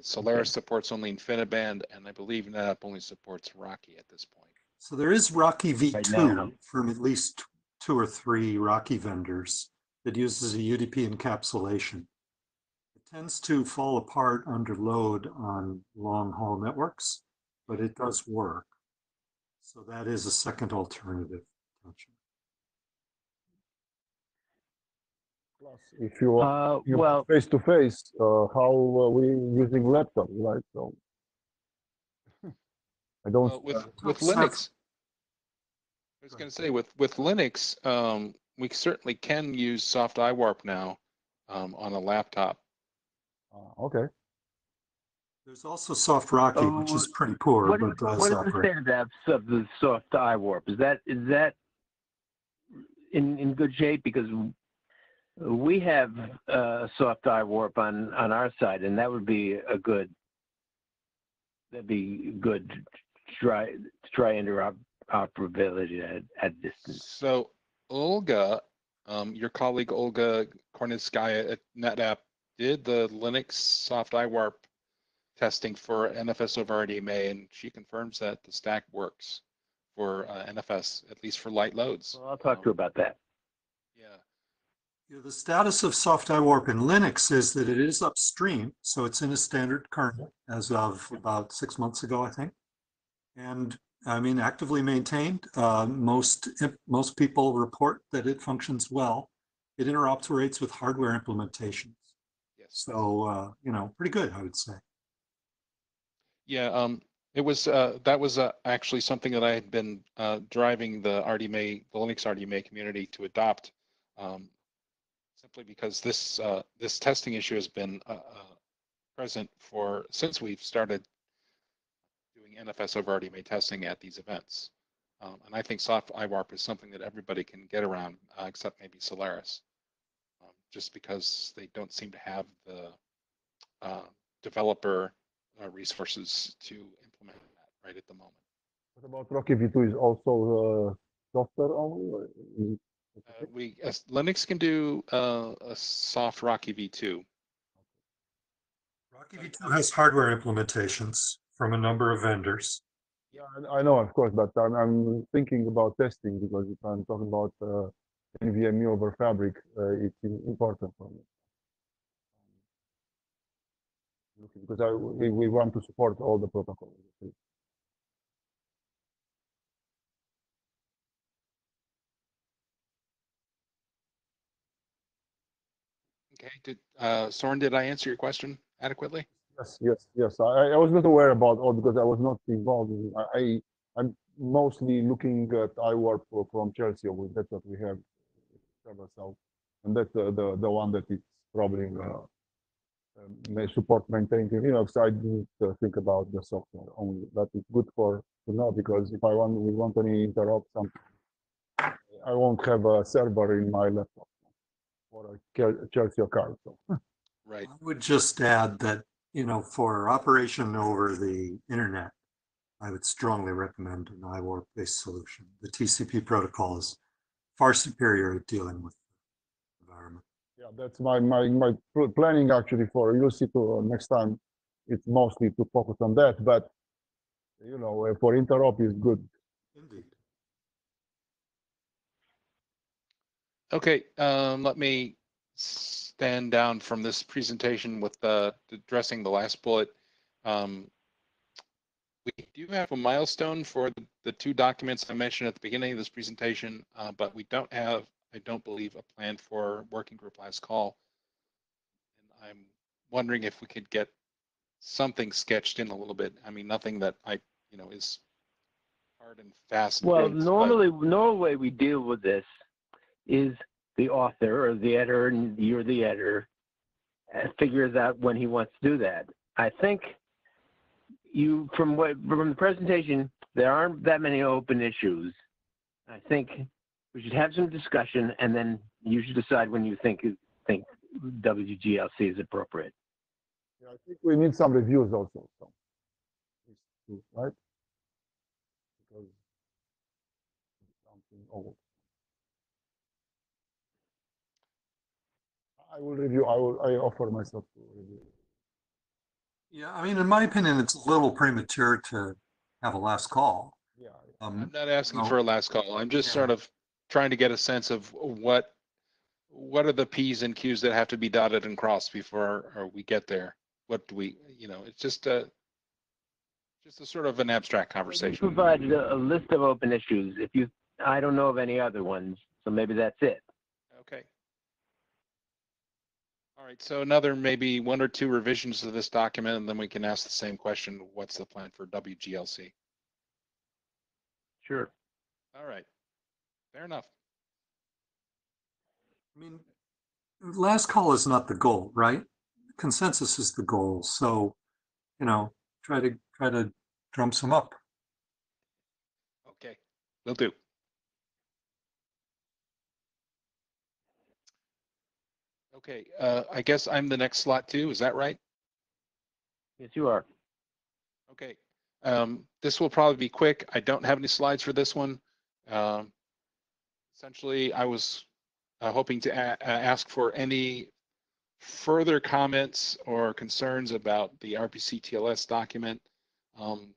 Solaris supports only InfiniBand, and I believe NetApp only supports Rocky at this point. So there is Rocky V2 Right from at least 2 or 3 Rocky vendors that uses a UDP encapsulation. It tends to fall apart under load on long haul networks, but it does work. So that is a second alternative. Plus, if you are Well, face to face, how are we using laptop, right? So I don't. With Linux, I was going to say with Linux, we certainly can use soft IWARP now on a laptop. Okay. There's also soft Rocky, which is pretty poor, what but is does the operate. status of the soft IWARP? Is that in good shape? Because we have soft IWARP on our side, and that would be that'd be good to try interoperability at distance. So Olga, your colleague Olga Kornitskaya at NetApp did the Linux soft IWARP testing for NFS over RDMA, and she confirms that the stack works for NFS, at least for light loads. Well, I'll talk to her about that. Yeah, the status of soft IWARP in Linux is that it is upstream, so it's in a standard kernel as of about 6 months ago, I think. And I mean, actively maintained. Most people report that it functions well. It interoperates with hardware implementations. Yes. So, pretty good, I would say. Yeah, it was that was actually something that I had been driving the Linux RDMA community to adopt, simply because this testing issue has been present since we've started doing NFS over RDMA testing at these events. And I think soft IWARP is something that everybody can get around, except maybe Solaris. just because they don't seem to have the developer resources to implement that right at the moment. What about Rocky V2 is also software only? Or is it Linux can do a soft Rocky V2. Rocky V2 has hardware implementations from a number of vendors. Yeah, I know, of course, but I'm thinking about testing because if I'm talking about NVMe over Fabric, it's important for me. Because we want to support all the protocols. Okay, Soren, did I answer your question adequately? Yes. I was not aware about all because I was not involved. I'm mostly looking at iWarp from Chelsea. That's what we have ourselves, and that's the one that is probably may support maintaining Linux. I didn't think about the software only. That is good to know because if we want any interrupt something, I won't have a server in my laptop or a Chelsea account. So. Right. I would just add that, for operation over the internet, I would strongly recommend an IWARP-based solution. The TCP protocol is far superior at dealing with the environment. Yeah, that's my planning actually for UC2 next time. It's mostly to focus on that, but for interop is good. Indeed. Okay, let me stand down from this presentation with addressing the last bullet. We do have a milestone for the two documents I mentioned at the beginning of this presentation, but we don't have, I don't believe, a plan for working group last call. And I'm wondering if we could get something sketched in a little bit. I mean, nothing that is hard and fast. Well, normal way we deal with this is the author or the editor, and you're the editor, figures out when he wants to do that. I think from the presentation, there aren't that many open issues. I think we should have some discussion, and then you should decide when you think WGLC is appropriate. Yeah, I think we need some reviews also. So, right? Because it's something old. I will review. I offer myself to review. Yeah, I mean, in my opinion, it's a little premature to have a last call. Yeah. I'm not asking for a last call. I'm just sort of trying to get a sense of what are the P's and Q's that have to be dotted and crossed before we get there. What do we, it's just a sort of an abstract conversation. You provided a list of open issues. I don't know of any other ones, so maybe that's it. Okay. All right, so another maybe one or two revisions to this document, and then we can ask the same question, what's the plan for WGLC? Sure. All right, fair enough. I mean, last call is not the goal, right? Consensus is the goal. So, try to drum some up. Okay, will do. Okay, I guess I'm the next slot too, is that right? Yes, you are. Okay, this will probably be quick. I don't have any slides for this one. Essentially, I was hoping to ask for any further comments or concerns about the RPC TLS document.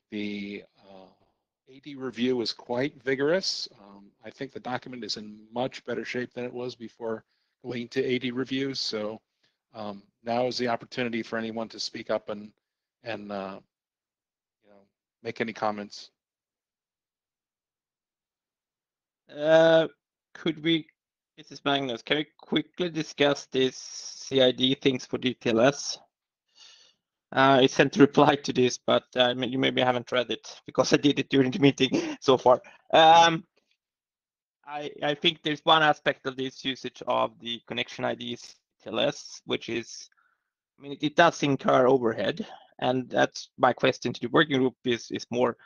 The AD review is quite vigorous. I think the document is in much better shape than it was before going to AD reviews. So now is the opportunity for anyone to speak up and make any comments. Could we, this is Magnus, can we quickly discuss this CID things for DTLS? I sent a reply to this, but you maybe haven't read it because I did it during the meeting so far. I think there's one aspect of this usage of the connection IDs TLS, which is, it does incur overhead, and that's my question to the working group is more,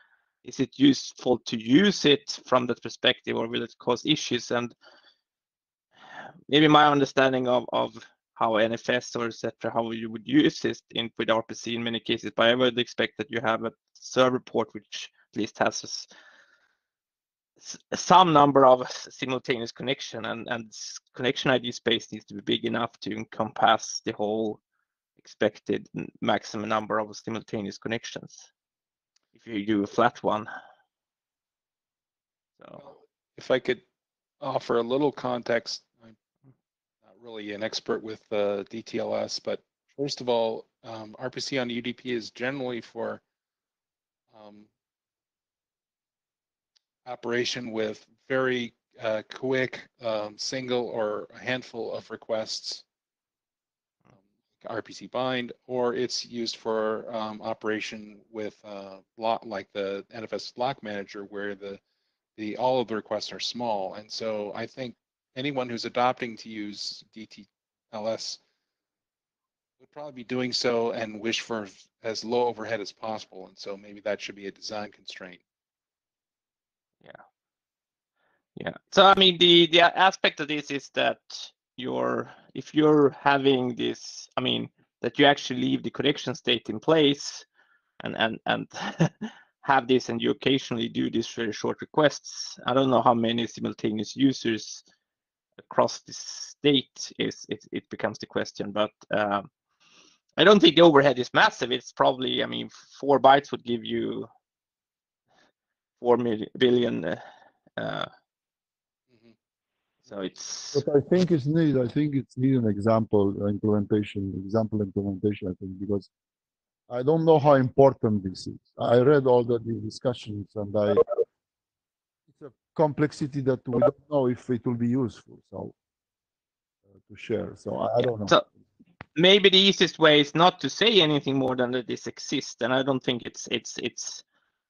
is it useful to use it from that perspective, or will it cause issues? And maybe my understanding of how NFS or etc. how you would use this in with RPC in many cases, but I would expect that you have a server port which at least has some number of simultaneous connection, and connection ID space needs to be big enough to encompass the whole expected maximum number of simultaneous connections if you do a flat one. So if I could offer a little context, I'm not really an expert with DTLS, but first of all, RPC on UDP is generally for operation with very quick single or a handful of requests, RPC bind, or it's used for operation with block, like the NFS block manager, where the all of the requests are small. And so I think anyone who's adopting to use DTLS would probably be doing so and wish for as low overhead as possible. And so maybe that should be a design constraint. yeah. So I mean, the aspect of this is that if you're having this, I mean, that you actually leave the connection state in place and have this, and you occasionally do these very short requests. I don't know how many simultaneous users across the state it becomes the question, but I don't think the overhead is massive. It's probably, I mean, 4 bytes would give you 4 billion. So it's. But I think it's needed. I think it's needed an example implementation. I think, because I don't know how important this is. I read all the discussions, and it's a complexity that we don't know if it will be useful. So to share. So I don't know. So maybe the easiest way is not to say anything more than that this exists, and I don't think it's.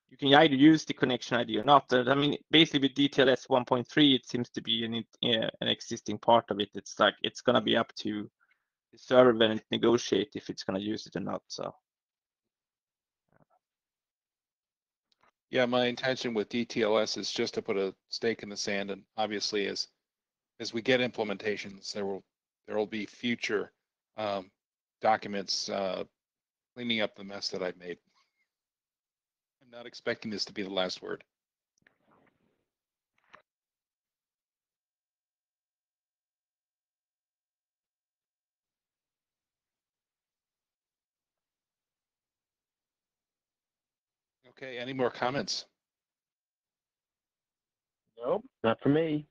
You can either use the connection ID or not. I mean, basically with DTLS 1.3, it seems to be an existing part of it. It's like it's going to be up to the server when it negotiate if it's going to use it or not. So. Yeah, my intention with DTLS is just to put a stake in the sand, and obviously as we get implementations, there will be future documents cleaning up the mess that I've made. I'm not expecting this to be the last word. Okay, any more comments? Nope, not for me.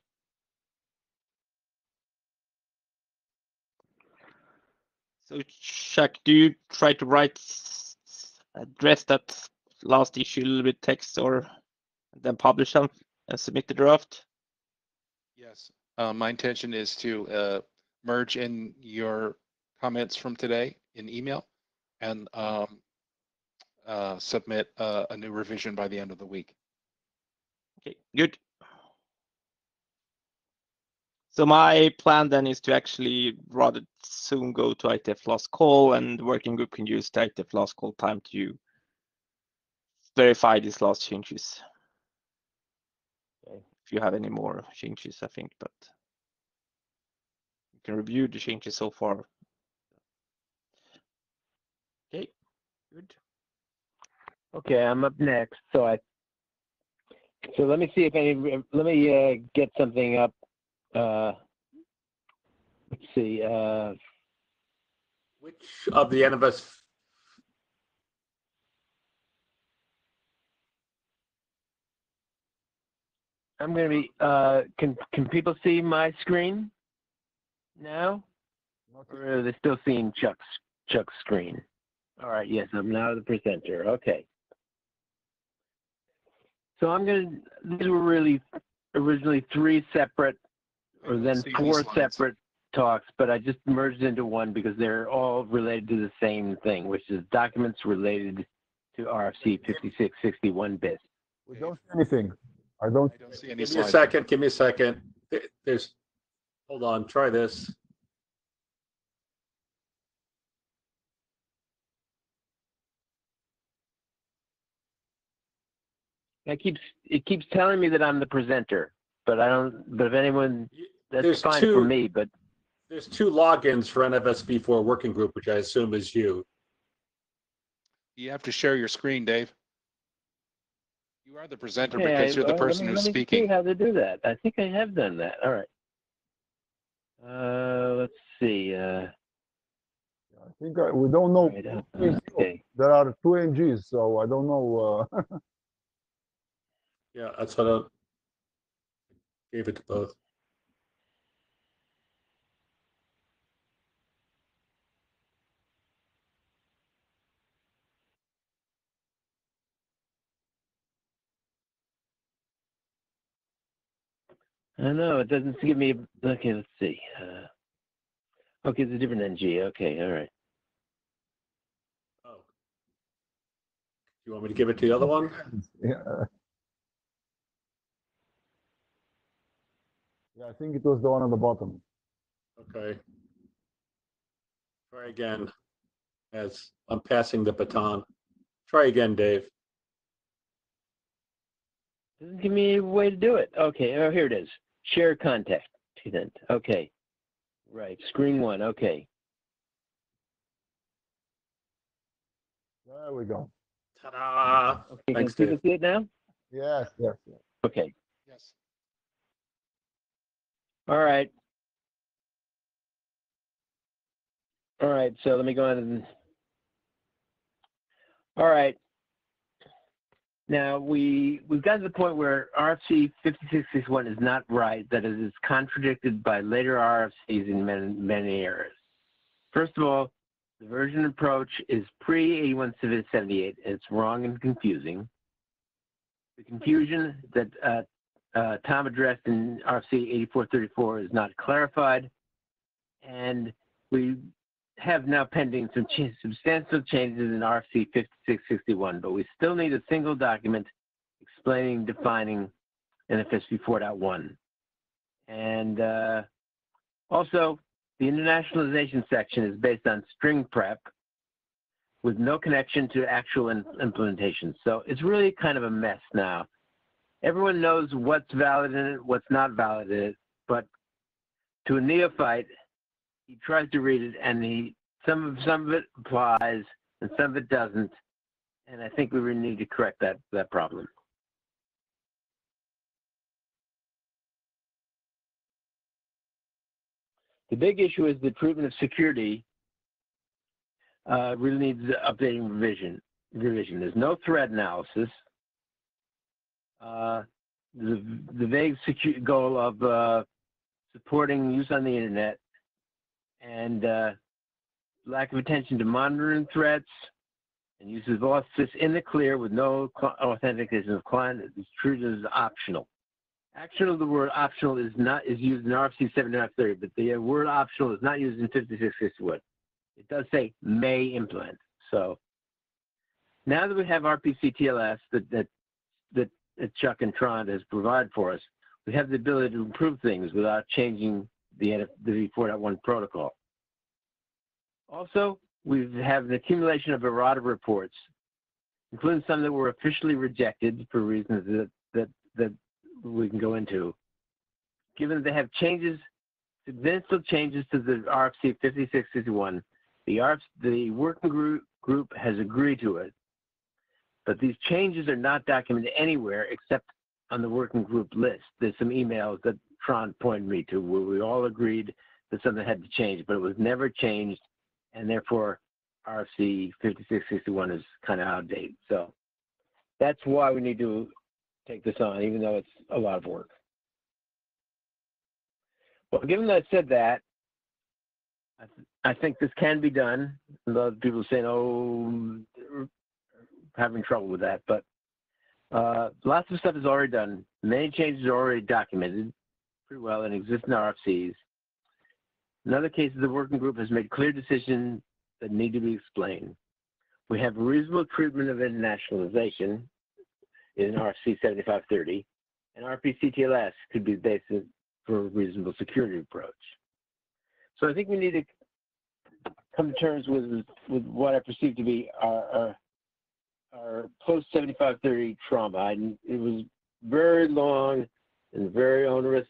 So Chuck, do you try to address that last issue with text, or then publish them and submit the draft? Yes, my intention is to merge in your comments from today in email and submit a new revision by the end of the week. Okay, good. So my plan then is to actually rather soon go to IETF last call, and the working group can use the IETF last call time to verify these last changes. Okay. If you have any more changes, I think, but you can review the changes so far. Okay, good. Okay, I'm up next. So let me see if let me get something up. Let's see. Which of the NFS? I'm going to be. Can people see my screen now, or are they still seeing Chuck's screen? All right. Yes, I'm now the presenter. Okay. So I'm going to. These were really originally 3 separate, or then 4 separate talks, but I just merged into one because they're all related to the same thing, which is documents related to RFC 5661 bit. We don't see anything. I don't see any Give me slides. a second. Give me a second. Hold on. Try this. It keeps telling me that I'm the presenter, but I don't. But if anyone that's There's fine two- for me, but There's 2 logins for NFSV4 working group, which I assume is you. You have to share your screen, Dave. You are the presenter okay, because you're the person let who's me see speaking. how to do that. I think I have done that. All right. Let's see. I think we don't know. Right, okay. There are 2 NGs, so I don't know. Yeah, that's what I gave it to both. I know it doesn't give me. Okay, let's see. Okay, it's a different NG. Okay, all right. Oh. You want me to give it to the other one? Yeah. Yeah, I think it was the one on the bottom. Okay. Try again, as I'm passing the baton. Try again, Dave. Doesn't give me a way to do it. Okay, oh, here it is. Share contact. Okay. Right, screen 1. Okay. There we go. Ta-da! Okay, Thanks, can Dave. you see it now? Yes, yes, yes. Okay. Yes. All right. All right, so let me go on and. All right. Now we've gotten to the point where RFC 5661 is not right, that it is contradicted by later RFCs in many areas. First of all, the version approach is pre-8178. It's wrong and confusing. The confusion that Tom addressed in RFC 8434 is not clarified, and we have now pending some substantial changes in RFC 5661, but we still need a single document explaining, defining NFSV 4.1. And also, the internationalization section is based on string prep with no connection to actual implementation. So it's really kind of a mess now. Everyone knows what's valid in it, what's not valid in it, but to a neophyte, he tries to read it, and some of it applies and some of it doesn't. And I think we really need to correct that problem. The big issue is the treatment of security really needs updating revision. There's no threat analysis. The vague goal of supporting use on the internet and lack of attention to monitoring threats and use of office in the clear with no authentication of client is treated as optional. Actually, the word optional is used in RFC 7930, but the word optional is not used in 5661. It does say may implement. So now that we have RPC TLS that Chuck and Tron has provided for us, we have the ability to improve things without changing the 4.1 protocol. Also, we have an accumulation of errata reports, including some that were officially rejected for reasons that we can go into. Given that they have substantial changes to the RFC 5661, the working group has agreed to it, but these changes are not documented anywhere except on the working group list. There's some emails that Tron pointed me to where we all agreed that something had to change, but it was never changed, and therefore RFC 5661 is kind of outdated. So that's why we need to take this on, even though it's a lot of work. Well, given that I said that, I think this can be done. A lot of people saying, oh, having trouble with that, but lots of stuff is already done. Many changes are already documented pretty well in existing RFCs. In other cases, the working group has made clear decisions that need to be explained. We have reasonable treatment of internationalization in RFC 7530, and RPC TLS could be the basis for a reasonable security approach. So I think we need to come to terms with what I perceive to be our post-7530 trauma. It was very long and very onerous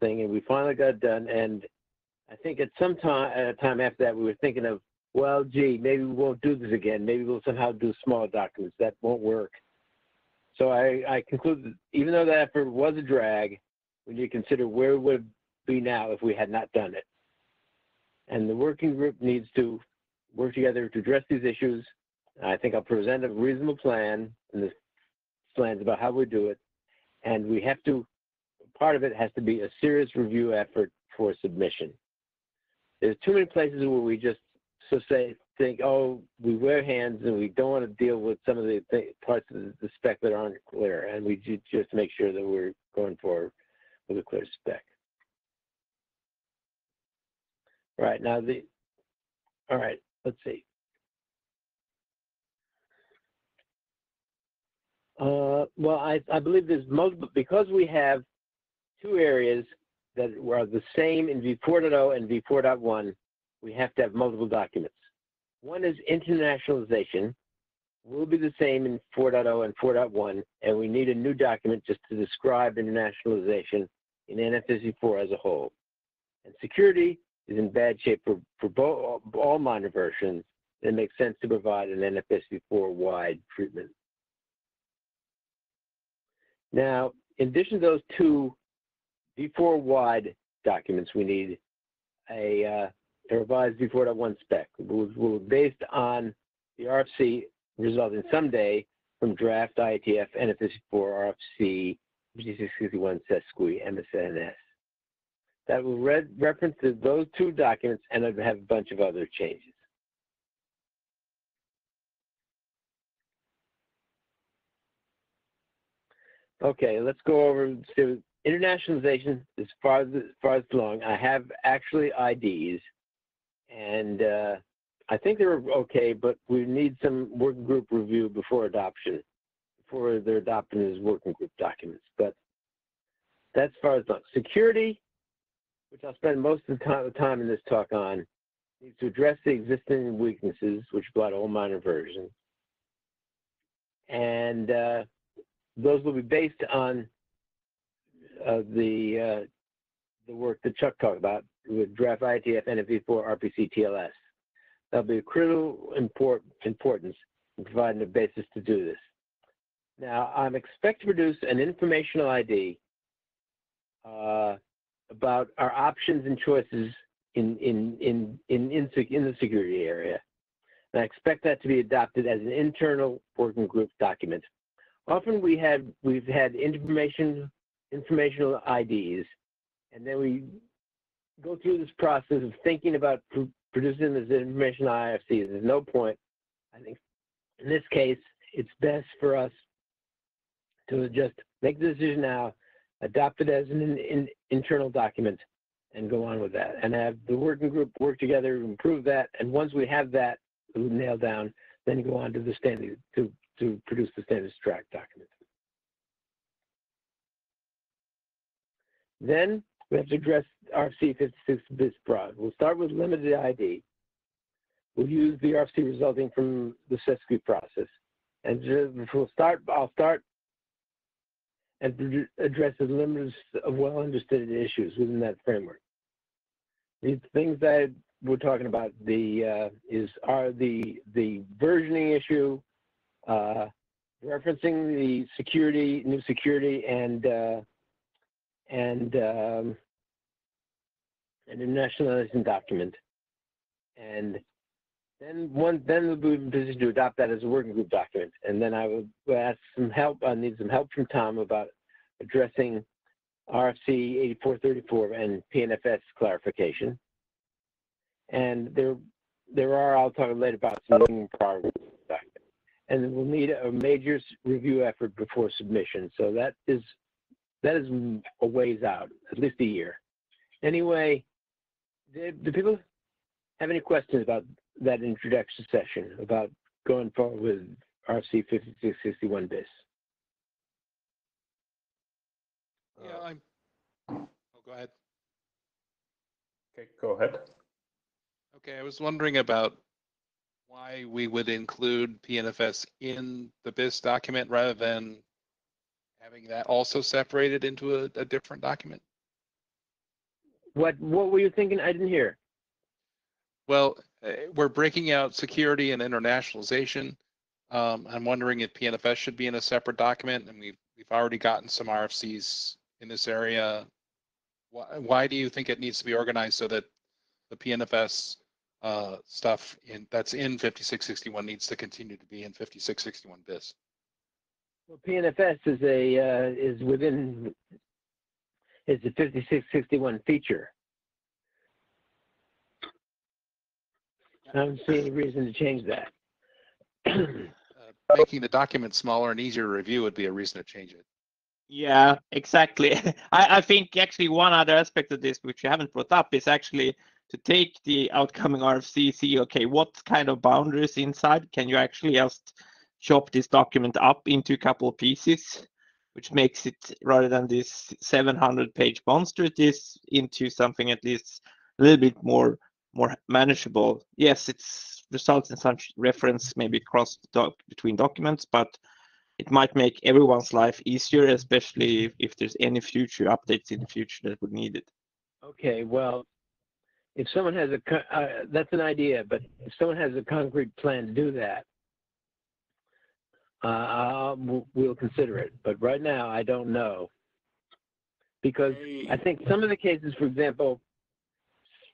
thing, and we finally got it done. And I think at some time after that, we were thinking of, well, gee, maybe we won't do this again. Maybe we'll somehow do smaller documents. That won't work. So I concluded, even though that effort was a drag, we need to consider where it would be now if we had not done it. And the working group needs to work together to address these issues. I think I'll present a reasonable plan, and this plan's about how we do it. And we have to, part of it has to be a serious review effort for submission. There's too many places where we just think, oh, we wear hands and we don't want to deal with some of the parts of the spec that aren't clear. And we just make sure that we're going forward with a clear spec. Right, now all right, let's see. Well, I believe there's multiple, because we have two areas that are the same in v4.0 and v4.1, we have to have multiple documents. One is internationalization, will be the same in 4.0 and 4.1, and we need a new document just to describe internationalization in NFSV4 as a whole. And security is in bad shape for all minor versions, and it makes sense to provide an NFSV4 wide treatment. Now, in addition to those two v4 wide documents, we need a revised v4.1 spec, which will be based on the RFC resulting someday from draft IETF NFSV4 RFC 5661 SESQI MSNS. That will reference those two documents, and it will have a bunch of other changes. Okay, let's go over to internationalization as far as along. I have actually IDs, and I think they're okay, but we need some working group review before adoption, before they're adopted as working group documents. But that's as far as along. Security, which I'll spend most of the time in this talk on, needs to address the existing weaknesses, which apply to all minor versions. And those will be based on the work that Chuck talked about with draft IETF NFV4 RPC TLS. That'll be of critical importance in providing a basis to do this. Now, I'm expect to produce an informational ID about our options and choices in the security area. And I expect that to be adopted as an internal working group document. Often we've had informational IDs, and then we go through this process of thinking about producing this informational IFCs. There's no point. I think in this case, it's best for us to just make the decision now, adopt it as an internal document, and go on with that, and have the working group work together to improve that. And once we have that nailed down, then go on to the standard to produce the standards track document. Then we have to address RFC 56 bis broad. We'll start with limited ID. We'll use the RFC resulting from the SESQI process. And I'll start and address the limits of well understood issues within that framework. These things that we're talking about are the versioning issue, referencing the security, new security, and internationalization document, and then we'll be in position to adopt that as a working group document. And then I will ask some help. I need some help from Tom about addressing RFC 8434 and PNFS clarification. And there are, I'll talk later about some working progress documents. And we'll need a major review effort before submission. So that is a ways out, at least a year. Anyway, do people have any questions about that introduction session, about going forward with RFC 5661 bis? Yeah, oh, go ahead. Okay, go ahead. Okay, I was wondering about why we would include PNFS in the BIS document rather than having that also separated into a different document. What were you thinking? I didn't hear. Well, we're breaking out security and internationalization. I'm wondering if PNFS should be in a separate document, and we've already gotten some RFCs in this area. Why do you think it needs to be organized so that the PNFS stuff that's in 5661 needs to continue to be in 5661 bis? Well, PNFS is a 5661 feature. I don't see any reason to change that. Making the document smaller and easier to review would be a reason to change it. Yeah, exactly. I think actually one other aspect of this, which you haven't brought up, is actually to take the outcoming RFC, see, okay, what kind of boundaries inside? Can you actually just chop this document up into a couple of pieces, which makes it, rather than this 700-page monster, it is into something at least a little bit more manageable. Yes, it's results in some reference maybe cross between documents, but it might make everyone's life easier, especially if there's any future updates in the future that would need it. Okay, well, if someone has that's an idea, but if someone has a concrete plan to do that, we'll consider it. But right now, I don't know. Because I think some of the cases, for example,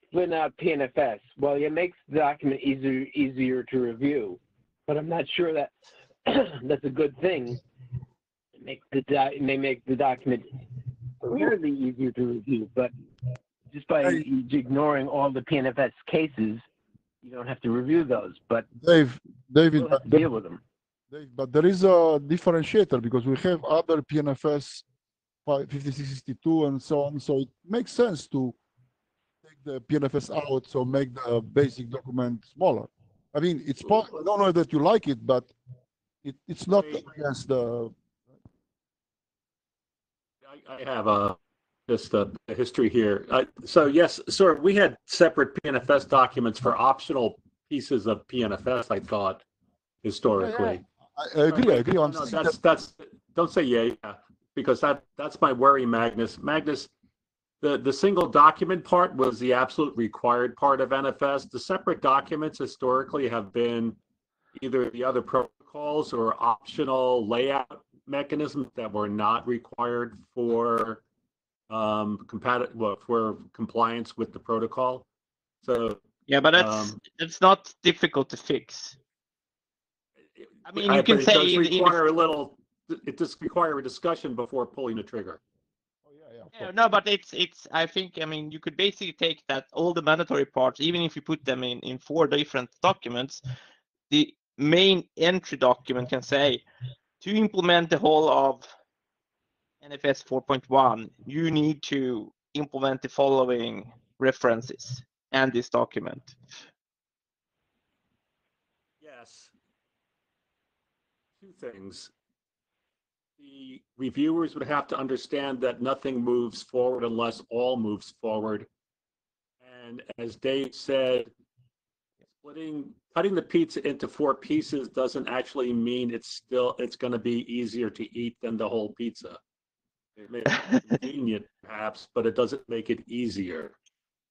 splitting out PNFS, well, it makes the document easier to review, but I'm not sure that that's a good thing. It may make the document fairly easier to review, but just by ignoring all the PNFS cases, you don't have to review those. But David, we'll have to deal with them. Dave, but there is a differentiator because we have other PNFS 5662 and so on. So it makes sense to take the PNFS out, so make the basic document smaller. I mean, I don't know that you like it, but it's not against the. I have just a history here. So yes, sir, we had separate PNFS documents for optional pieces of PNFS, I thought, historically. I agree. No, that's don't say yeah, because that's my worry, Magnus. Magnus, the single document part was the absolute required part of NFS. The separate documents historically have been either the other protocols or optional layout mechanisms that were not required for for compliance with the protocol. So yeah, but it's not difficult to fix. I mean, you can say it does require a discussion before pulling the trigger. Yeah, no, but it's I think, I mean, you could basically take that, all the mandatory parts, even if you put them in 4 different documents, the main entry document can say, to implement the whole of NFS 4.1, you need to implement the following references and this document. Yes. 2 things. The reviewers would have to understand that nothing moves forward unless all moves forward. And as Dave said, cutting the pizza into 4 pieces doesn't actually mean it's going to be easier to eat than the whole pizza. It may be convenient perhaps, but it doesn't make it easier.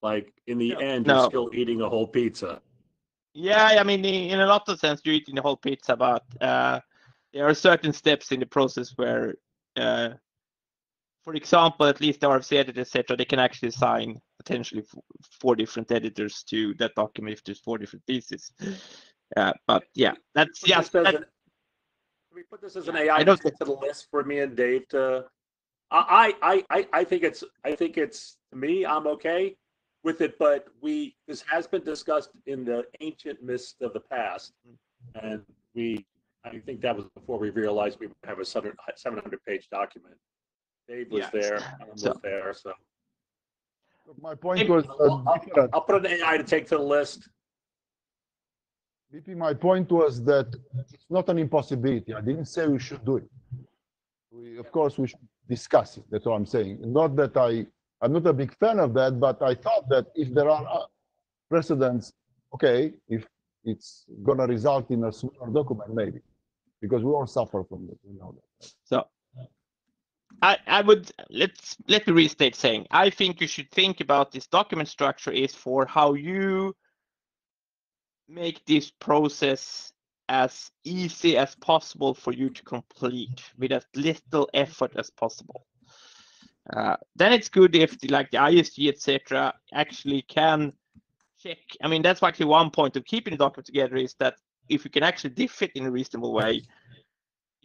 Like in the end, you're still eating a whole pizza. Yeah, I mean, in a lot of sense, you're eating the whole pizza, but there are certain steps in the process where, for example, at least the RFC editor, etc., they can actually assign potentially 4 different editors to that document if there's 4 different pieces. But yeah, that's just. Can we put this as an AI to the list for me and Dave to? I think it's to me, I'm okay with it, but this has been discussed in the ancient mist of the past, and I think that was before we realized we would have a 700-page document. Dave was there, Alan was there, so. My point was I'll put an AI to take to the list. BP, my point was that it's not an impossibility. I didn't say we should do it. Of course, we should discuss it. That's what I'm saying. Not that I'm not a big fan of that, but I thought that if there are precedents, okay, if it's going to result in a smaller document, maybe, because we all suffer from it. We know that. So, I would let me restate saying I think you should think about this document structure is for how you make this process as easy as possible for you to complete with as little effort as possible. Then it's good if the ISG etc. actually can check. I mean, that's actually one point of keeping the document together is that if you can actually diff it in a reasonable way,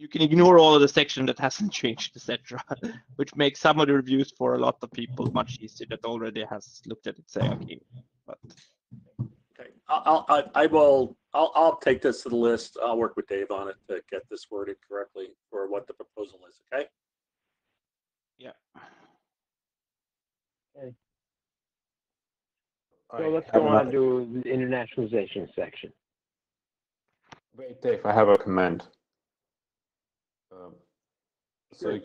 you can ignore all of the section that hasn't changed, etc., which makes some of the reviews for a lot of people much easier that already has looked at it. Say, okay, but Okay, I'll take this to the list. I'll work with Dave on it to get this worded correctly for what the proposal is. Okay. yeah. Okay. So let's go on to the internationalization section. Wait, Dave, I have a comment. So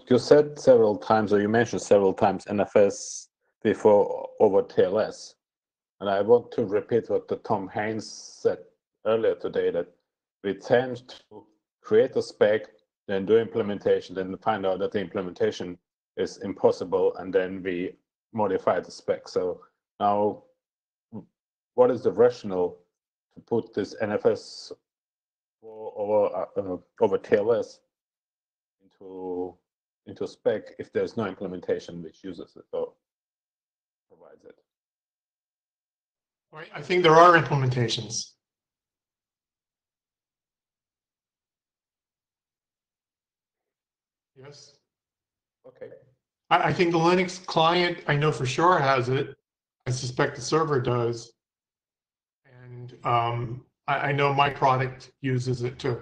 you said several times, or you mentioned several times, NFSV4 over TLS. And I want to repeat what Tom Haynes said earlier today, that we tend to create a spec, then do implementation, then find out that the implementation is impossible, and then we modify the spec. So now, what is the rationale to put this NFS over TLS into spec if there's no implementation which uses it or provides it? Right, I think there are implementations. Yes. Okay. I think the Linux client, I know for sure has it. I suspect the server does. And I know my product uses it too.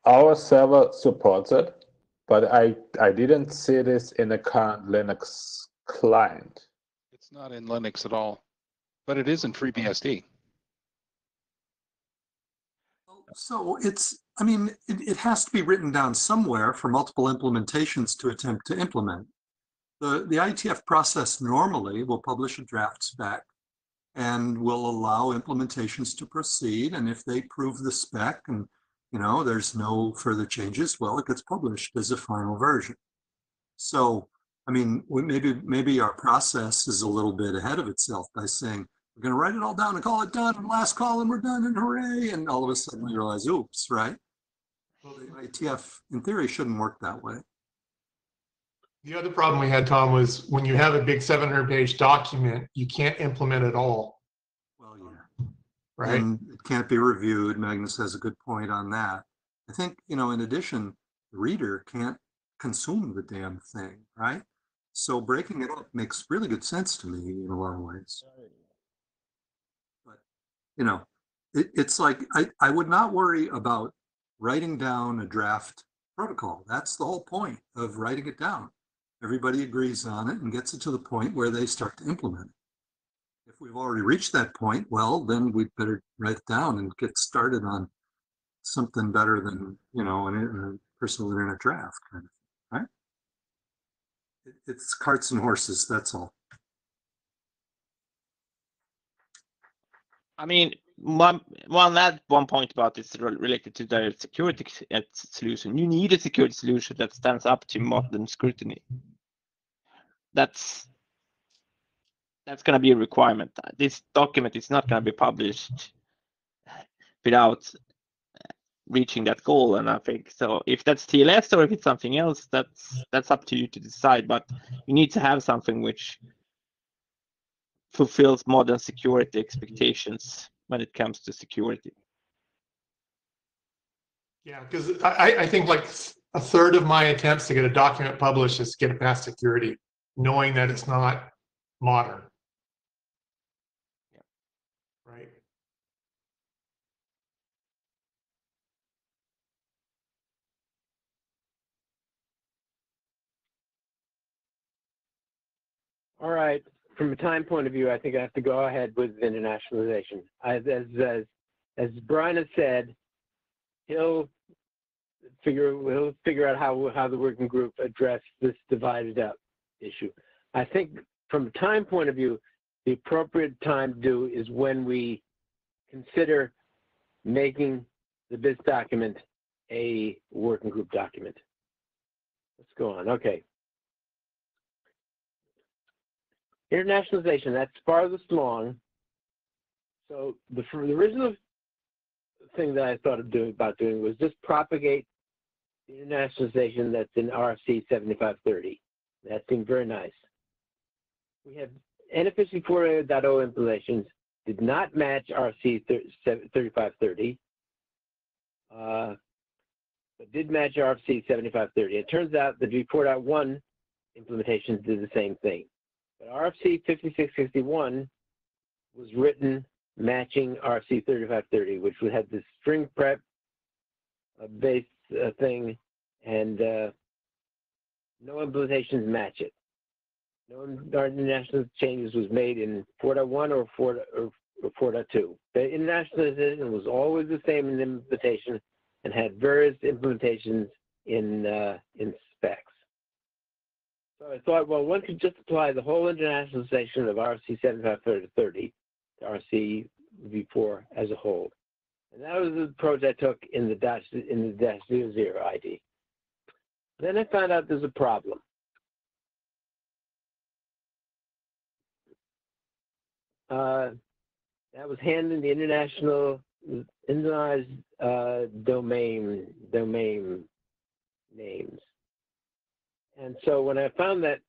Our server supports it, but I didn't see this in the current Linux client. It's not in Linux at all, but it is in FreeBSD. So I mean, it has to be written down somewhere for multiple implementations to attempt to implement. The IETF process normally will publish a draft spec and will allow implementations to proceed. And if they prove the spec and there's no further changes, well, it gets published as a final version. So, I mean, maybe our process is a little bit ahead of itself by saying, we're going to write it all down and call it done, and last call, and we're done, and hooray. And all of a sudden we realize, oops, right? Well, the IETF, in theory, shouldn't work that way. The other problem we had, Tom, was when you have a big 700-page document, you can't implement it all. Well, yeah. Right. And it can't be reviewed. Magnus has a good point on that. I think, in addition, the reader can't consume the damn thing, right? So breaking it up makes really good sense to me in a lot of ways. But, it's like, I would not worry about writing down a draft protocol. That's the whole point of writing it down. Everybody agrees on it and gets it to the point where they start to implement it. If we've already reached that point, well, then we'd better write it down and get started on something better than, a personal internet draft kind of thing, right? It's carts and horses, that's all. I mean, one point about this related to the security solution. You need a security solution that stands up to modern scrutiny. That's going to be a requirement. This document is not going to be published without reaching that goal. And I think so. If that's TLS or if it's something else, that's up to you to decide. But you need to have something which fulfills modern security expectations when it comes to security. Yeah, because I think like a third of my attempts to get a document published is to get it past security, knowing that it's not modern. Yeah. Right. All right. From a time point of view, I think I have to go ahead with internationalization. As Brian has said, he'll figure out how the working group address this divided up issue. I think from a time point of view, the appropriate time to do is when we consider making the BIS document a working group document. Let's go on. Okay. Internationalization, that's farthest along. So the original thing that I thought of doing was just propagate the internationalization that's in RFC 7530. That seemed very nice. We have NFSV4.0 implementations did not match RFC 3530, but did match RFC 7530. It turns out the V4.1 implementations did the same thing. But RFC 5661 was written matching RFC 3530, which had this string prep based thing, and no implementations match it. No international changes was made in 4.1 or 4.2. The internationalization was always the same in the implementation and had various implementations in specs. So I thought, well, one could just apply the whole internationalization of RFC 7530 to RFC V4 as a whole. And that was the approach I took in the -00 ID. Then I found out there's a problem. That was handling the internationalized domain names. And so when I found that,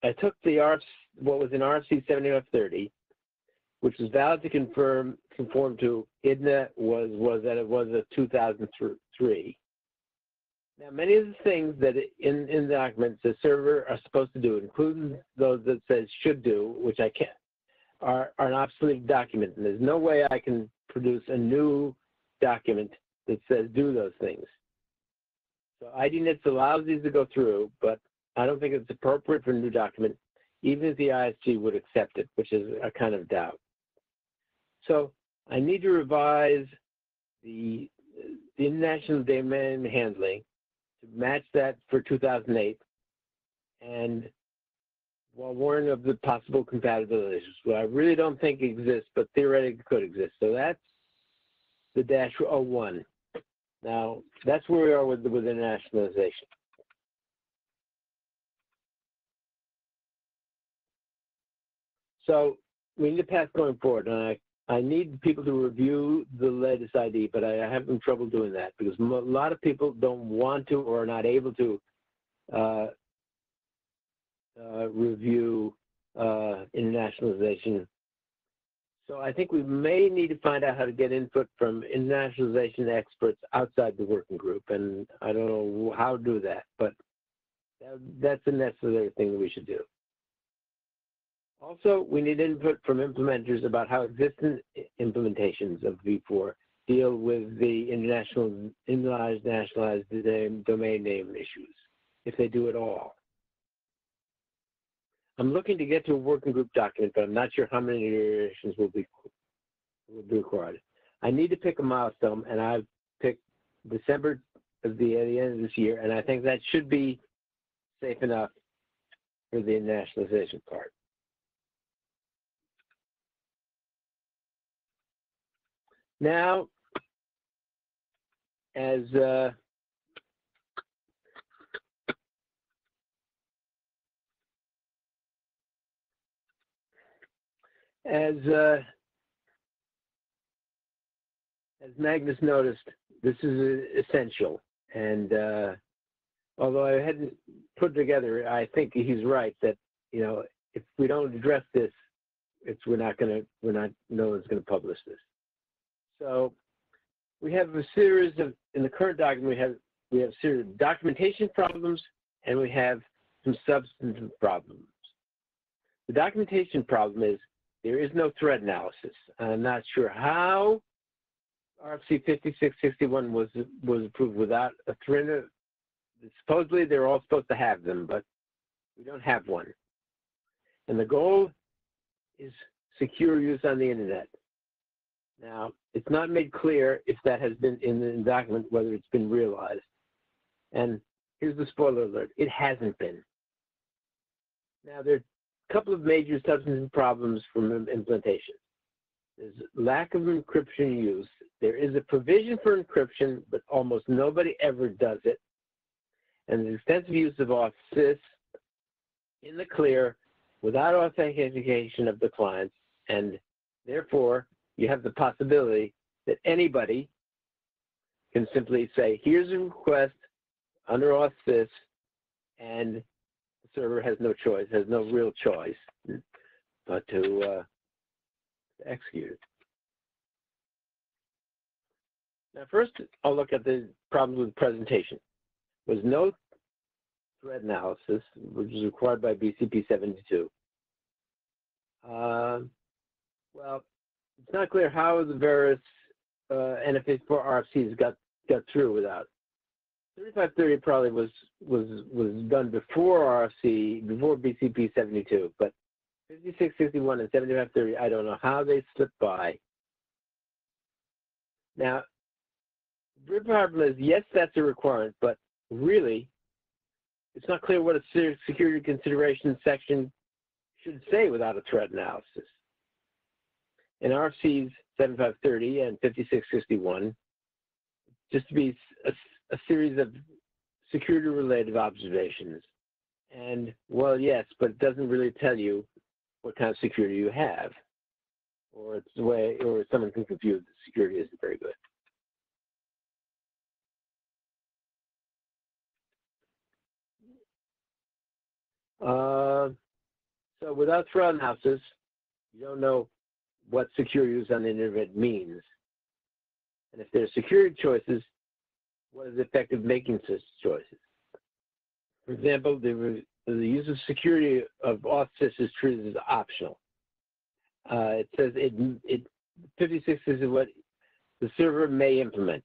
I took what was in RFC 7530, which was valid to conform to IDNA was that it was a 2003. Now, many of the things that in the documents the server are supposed to do, including those that says should do, which I can't, are an obsolete document, and there's no way I can produce a new document that says do those things. So IDNITS allows these to go through, but I don't think it's appropriate for a new document, even if the ISG would accept it, which is a kind of doubt. So I need to revise the international domain handling to match that for 2008, and while warning of the possible compatibility issues, well, I really don't think exists, but theoretically could exist. So that's the -01. Now, that's where we are with internationalization. So we need a path going forward, and I need people to review the latest ID, but I have some trouble doing that because a lot of people don't want to or are not able to review internationalization. So I think we may need to find out how to get input from internationalization experts outside the working group, and I don't know how to do that, but that's a necessary thing that we should do. Also, we need input from implementers about how existing implementations of V4 deal with the nationalized domain name issues, if they do at all. I'm looking to get to a working group document, but I'm not sure how many iterations will be required. I need to pick a milestone, and I've picked December at the end of this year, and I think that should be safe enough for the internationalization part. Now, as Magnus noticed, this is essential. And although I hadn't put it together, I think he's right that, you know, if we don't address this, no one's going to publish this. So we have a series of, in the current document, we have a series of documentation problems, and we have some substantive problems. The documentation problem is there is no thread analysis. I'm not sure how RFC 5661 was approved without a thread. Supposedly they're all supposed to have them, but we don't have one. And the goal is secure use on the internet. Now, it's not made clear if that has been in the document, whether it's been realized. And here's the spoiler alert, it hasn't been. Now, there are a couple of major substantive problems from implementation. There's lack of encryption use. There is a provision for encryption, but almost nobody ever does it. And the extensive use of auth-sys in the clear without authentication of the clients, and therefore you have the possibility that anybody can simply say, here's a request under auth-sys, and the server has no choice, has no real choice but to execute it. Now first, I'll look at the problems with presentation. There's no threat analysis, which is required by BCP 72. Well, it's not clear how the various NFSV4 RFCs got through without. 3530 probably was done before RFC, before BCP 72, but 5661 and 7530, I don't know how they slipped by. Now, the problem is, yes, that's a requirement, but really, it's not clear what a security consideration section should say without a threat analysis. In RFCs 7530 and 5661, just to be a series of security-related observations. And, well, yes, but it doesn't really tell you what kind of security you have. Or it's the way, or someone can confuse that security isn't very good. So without threat analysis, you don't know what secure use on the internet means. And if there are security choices, what is effective making such choices? For example, the use of security of auth-sys is treated as optional. It says 56 is what the server may implement.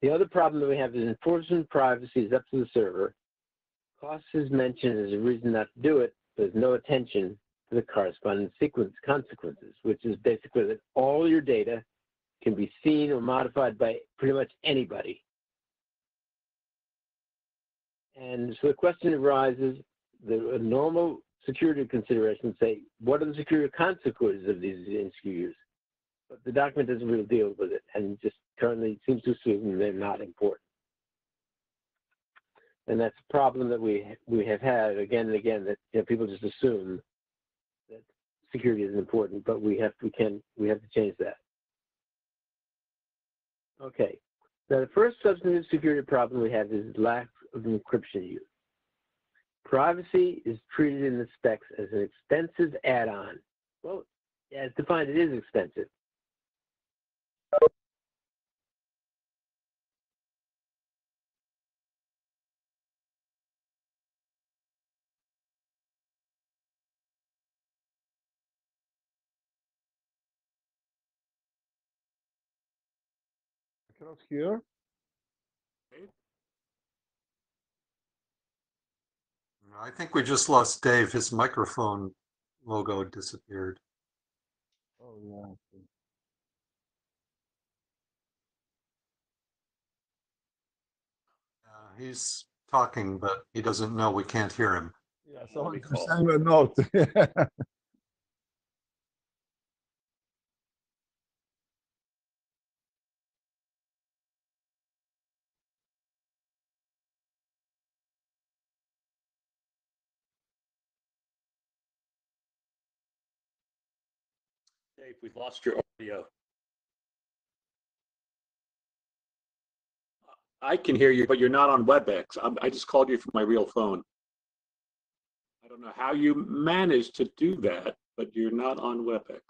The other problem that we have is enforcement privacy is up to the server. Cost is mentioned as a reason not to do it. There's no attention to the corresponding consequences, which is basically that all your data can be seen or modified by pretty much anybody. And so the question arises, the normal security considerations say, what are the security consequences of these insecurities? But the document doesn't really deal with it, and just currently seems to assume they're not important. And that's a problem that we have had again and again, that people just assume that security is important, but we have to change that. Okay. Now the first substantive security problem we have is lack of encryption use. Privacy is treated in the specs as an expensive add-on. Well, as defined, it is expensive. I cannot hear. I think we just lost Dave. His microphone logo disappeared. Oh, yeah. He's talking, but he doesn't know we can't hear him. Yeah, someone to send me a note. Dave, we've lost your audio. I can hear you, but you're not on WebEx. I just called you from my real phone. I don't know how you managed to do that, but you're not on WebEx.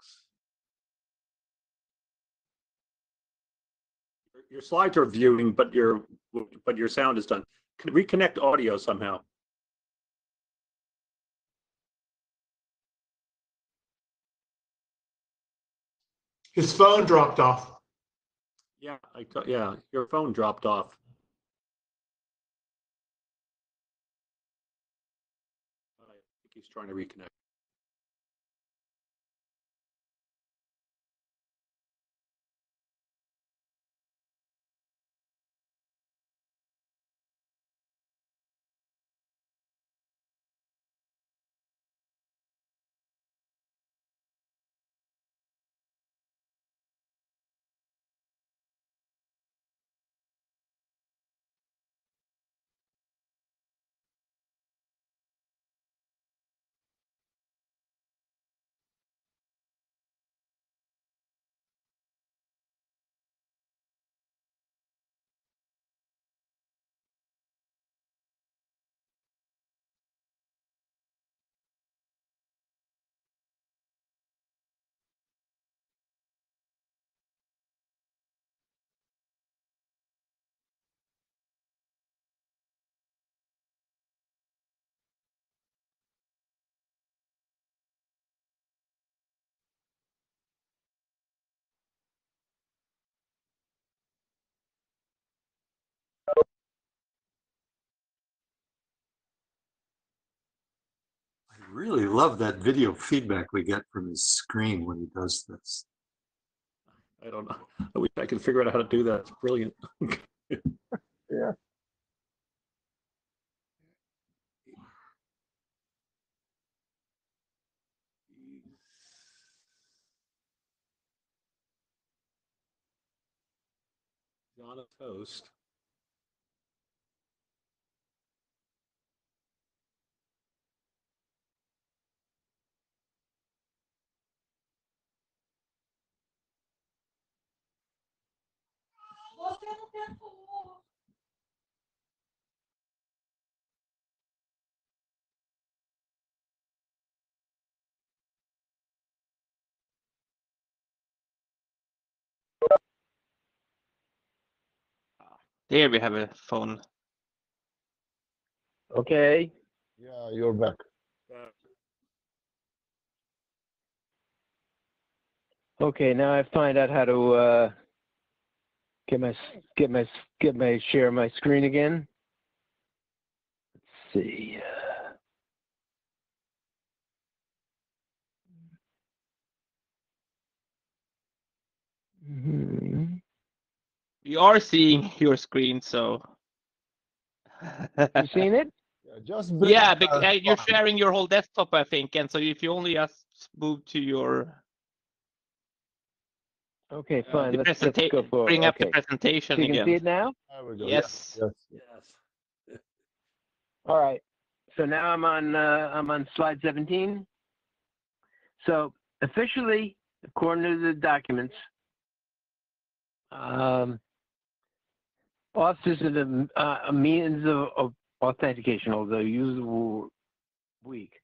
Your slides are viewing, but your sound is done. Can reconnect audio somehow. His phone dropped off. Yeah, yeah, your phone dropped off. I think he's trying to reconnect. really love that video feedback we get from his screen when he does this. I don't know. I wish I could figure out how to do that. It's brilliant. Yeah. He's on a toast. There we have a phone. Okay. Yeah, you're back. Okay, now I find out how to share my screen again. Let's see. Mhm. We are seeing your screen, so. You seen it? Yeah, just bring Yeah, up but a you're slide. sharing your whole desktop, I think, and so if you only just move to your Okay, fine. the Let's go forward. bring up the Okay. presentation So you can again. see it now? There we go. Yes. Yes. Yes. All right. So now I'm on slide 17. So officially, according to the documents, auth is a means of authentication, although usable weak.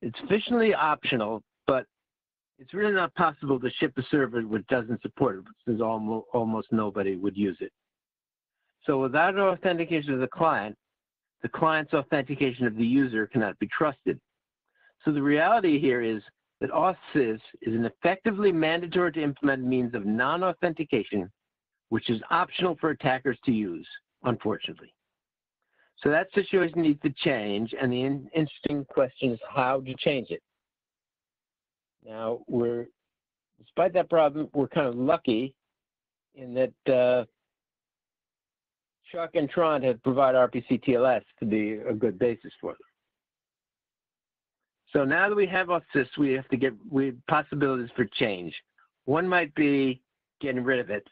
It's officially optional, but it's really not possible to ship a server which doesn't support it, since almost nobody would use it. So without authentication of the client's authentication of the user cannot be trusted. So the reality here is that authsys is an effectively mandatory to implement means of non-authentication, which is optional for attackers to use, unfortunately. So that situation needs to change, and the interesting question is how to change it. Now, despite that problem, we're kind of lucky in that Chuck and Tron have provided RPC TLS to be a good basis for them. So now that we have authsys, we have possibilities for change. One might be getting rid of it.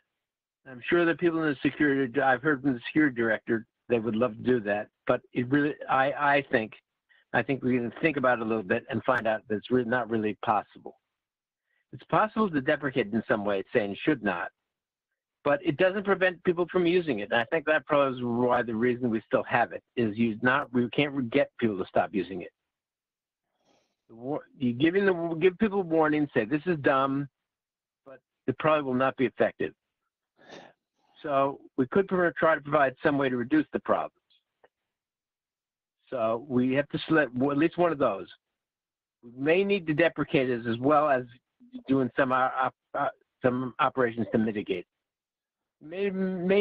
I'm sure that people in the security, I've heard from the security director, they would love to do that, but it really, I think we can think about it a little bit and find out that it's really not really possible. It's possible to deprecate in some way, saying should not, but it doesn't prevent people from using it. And I think that probably is why the reason we still have it is we can't get people to stop using it. You give people a warning, say this is dumb, but it probably will not be effective. So we could try to provide some way to reduce the problems. So we have to select at least one of those. We may need to deprecate it as well as doing some operations to mitigate. May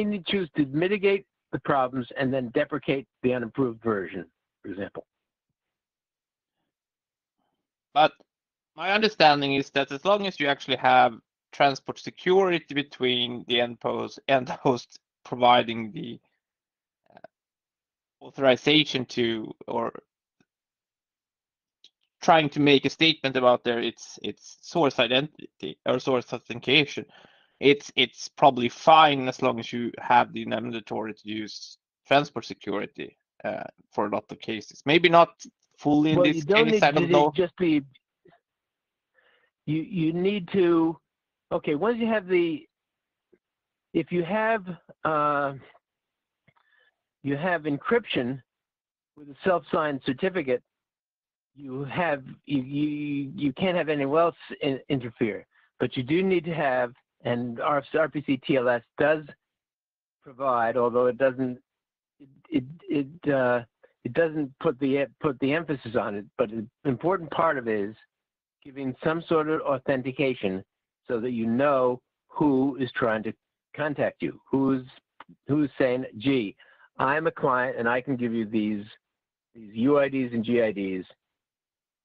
need to choose to mitigate the problems and then deprecate the unimproved version, for example. But my understanding is that as long as you actually have transport security between the end host providing the authorization to, or trying to make a statement about its source identity or source authentication, it's probably fine as long as you have the mandatory to use transport security for a lot of cases. Maybe not fully in this case. I don't know. Just be. You need to. Okay, once you have if you have encryption with a self-signed certificate, you can't have anyone else interfere. But you do need to have, and RPC TLS does provide, although it doesn't put the emphasis on it. But an important part of it is giving some sort of authentication so that you know who is trying to contact you, who's saying, gee, I'm a client and I can give you these UIDs and GIDs.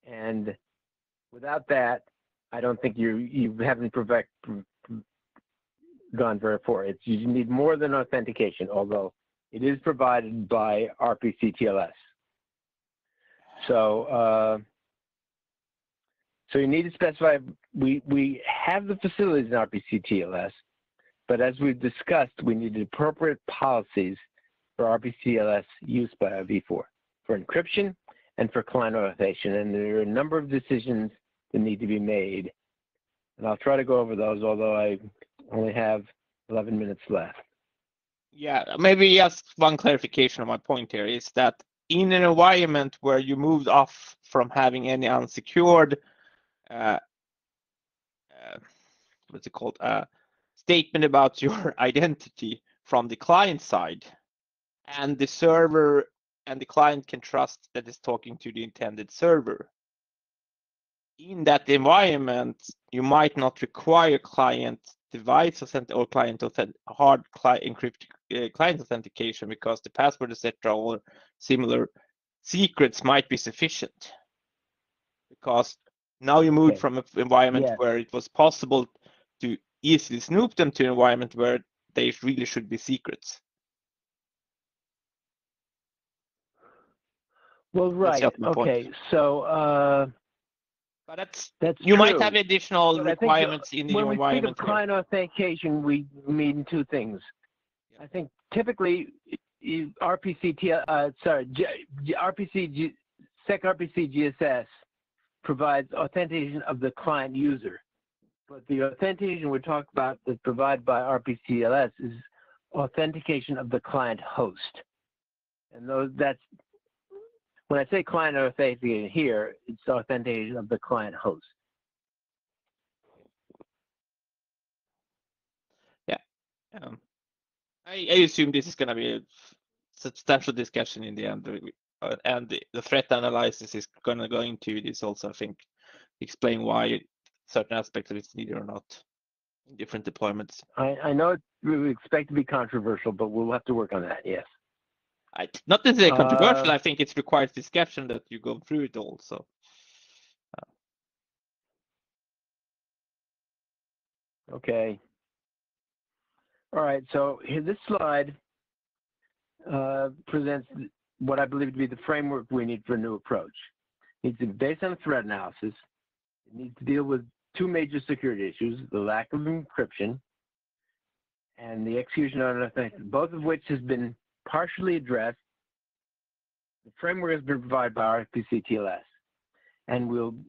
And without that, I don't think you haven't gone very far. You need more than authentication, although it is provided by RPC TLS. So so you need to specify. We have the facilities in RPC TLS, but as we've discussed, we need appropriate policies for RPC TLS use by V4 for encryption and for client authentication. And there are a number of decisions that need to be made. And I'll try to go over those, although I only have 11 minutes left. Yeah, maybe just one clarification on my point here is that in an environment where you moved off from having any unsecured, what's it called, statement about your identity from the client side, and the server and the client can trust that it's talking to the intended server. In that environment, you might not require client device or hard encrypted client authentication because the password, etc., or similar secrets might be sufficient. Because now you moved from an environment where it was possible to easily snoop them to an environment where they really should be secrets. Well, right. Okay. Point. So, but that's you might have additional requirements in the environment. When we speak of client authentication, we mean two things. I think typically SEC RPC GSS provides authentication of the client user, but the authentication we're talking about that's provided by RPC TLS is authentication of the client host, and that's. When I say client authentication here, it's authentication of the client host. Yeah. I assume this is going to be a substantial discussion in the end, and the threat analysis is going to go into this also, I think, explain why certain aspects of it's needed or not in different deployments. I know we expect to be controversial, but we'll have to work on that, yes. Not that it's controversial, I think it requires discussion that you go through it all. So, okay. All right. So here, this slide presents what I believe to be the framework we need for a new approach. It needs to be based on a threat analysis. It needs to deal with two major security issues: the lack of encryption and the execution of authentication, both of which has been partially addressed. The framework has been provided by RPC TLS, and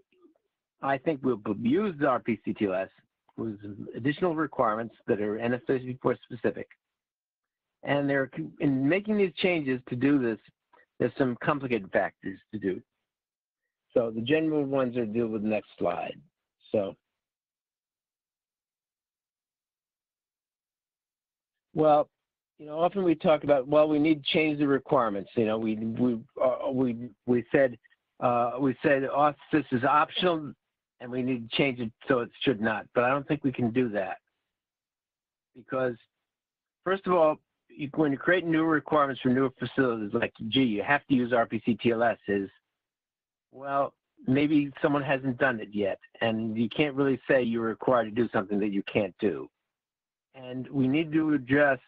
I think we'll use the RPC TLS with additional requirements that are NFSV4 specific. And in making these changes to do this, there's some complicated factors to do. So the general ones are deal with the next slide. So, well, often we talk about, well, we need to change the requirements. We said this is optional, and we need to change it so it should not. But I don't think we can do that because, first of all, when you create new requirements for newer facilities, like, gee, you have to use RPC TLS, well, maybe someone hasn't done it yet, and you can't really say you're required to do something that you can't do. And we need to adjust.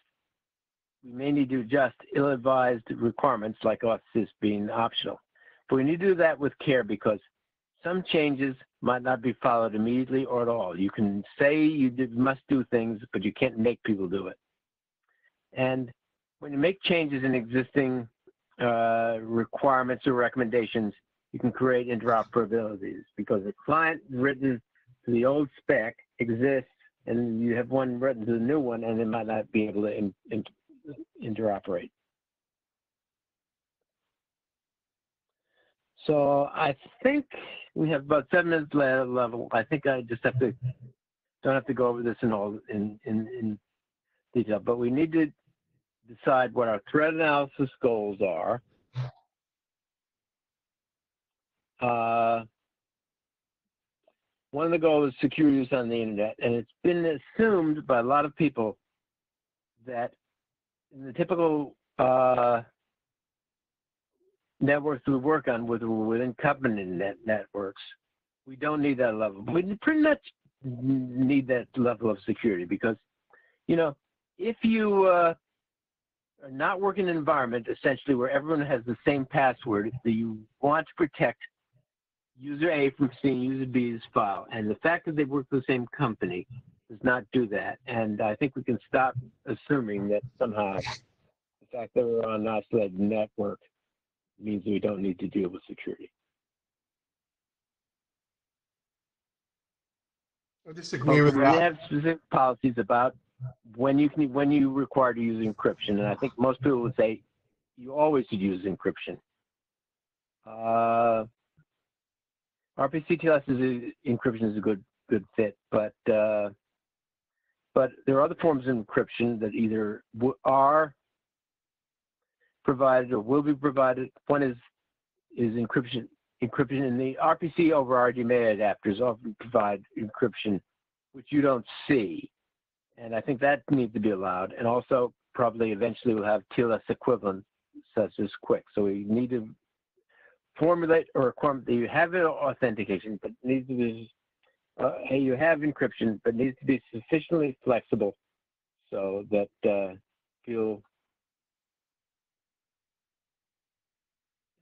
We may need to adjust ill-advised requirements like OSIS being optional. But we need to do that with care because some changes might not be followed immediately or at all. You can say you must do things, but you can't make people do it. And when you make changes in existing requirements or recommendations, you can create interoperabilities because a client written to the old spec exists, and you have one written to the new one, and it might not be able to interoperate. So I think we have about 7 minutes level. I think I just don't have to go over this in detail, but we need to decide what our threat analysis goals are. One of the goals is secure use on the internet, and it's been assumed by a lot of people that in the typical networks we work on within covenant networks, we don't need that level. We pretty much need that level of security because, you know, if you are not working in an environment essentially where everyone has the same password, that you want to protect user A from seeing user B's file. And the fact that they work for the same company does not do that. And I think we can stop assuming that somehow the fact that we're on an isolated network means we don't need to deal with security. I disagree with We that. have specific policies about when you require to use encryption, and I think most people would say you always should use encryption. RPC-TLS encryption is a good fit, but there are other forms of encryption that either are provided or will be provided. One is encryption. Encryption in the RPC over RDMA adapters often provide encryption, which you don't see, and I think that needs to be allowed. And also, probably eventually we'll have TLS equivalents such as QUIC. So we need to formulate a requirement that you have authentication, but needs to be you have encryption, but needs to be sufficiently flexible so that you'll.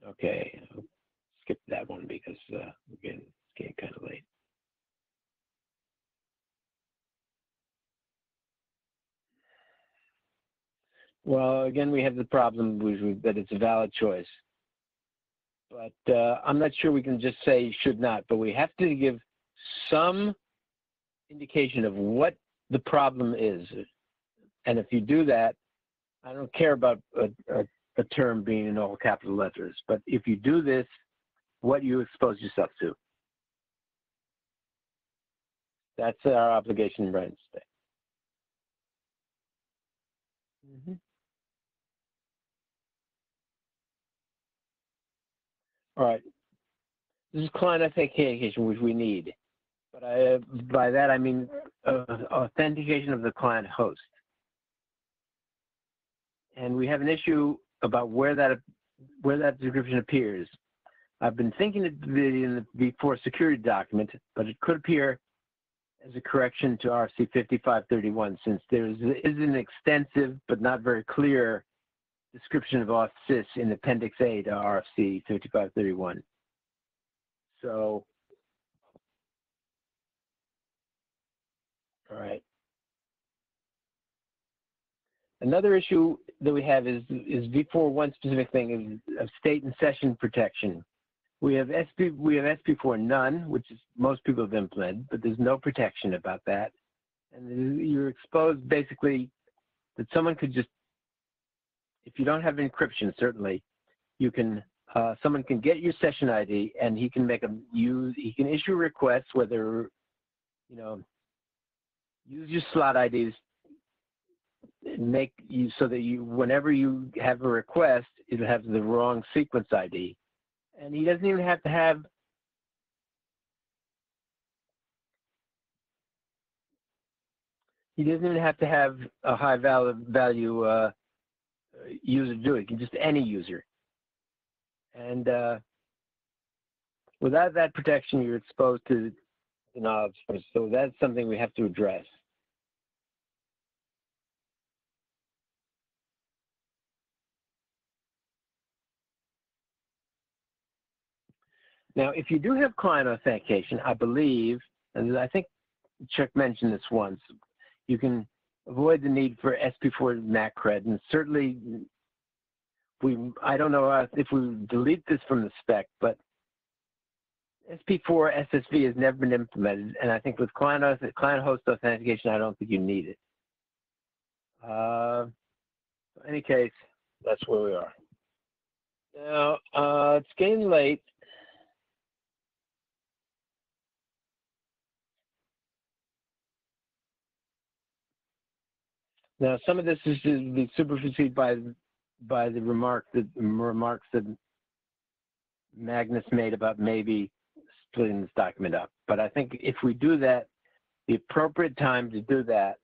Okay, I'll skip that one because again, it's getting kind of late. Well, again, we have the problem that it's a valid choice. But I'm not sure we can just say should not, but we have to give some indication of what the problem is. And if you do that, I don't care about a term being in all capital letters, but if you do this, what you expose yourself to. That's our obligation right to stay. All right. This is client authentication, which we need. But by that, I mean authentication of the client host. And we have an issue about where that description appears. I've been thinking it in the V4 security document, but it could appear as a correction to RFC 5531, since there is an extensive but not very clear description of auth-sys in Appendix A to RFC 5531. So, all right. Another issue that we have is V4 one specific thing is of state and session protection. We have SP4 none, which is most people have implemented, but there's no protection about that. And you're exposed basically that someone could just, if you don't have encryption, certainly, you can, someone can get your session ID and he can he can issue requests, whether, you know, use your slot IDs, make you so that whenever you have a request, it'll have the wrong sequence ID. And he doesn't even have to have a high value user do it. It can just any user. And without that protection, you're exposed to the knowledge. So that's something we have to address. Now, if you do have client authentication, I believe, and I think Chuck mentioned this once, you can avoid the need for SP4 MAC-CRED, and certainly I don't know if we delete this from the spec, but SP4 SSV has never been implemented, and I think with client host authentication, I don't think you need it. In any case, that's where we are. Now, it's getting late. Now, some of this is to be superseded by the remarks that Magnus made about maybe splitting this document up. But I think if we do that, the appropriate time to do that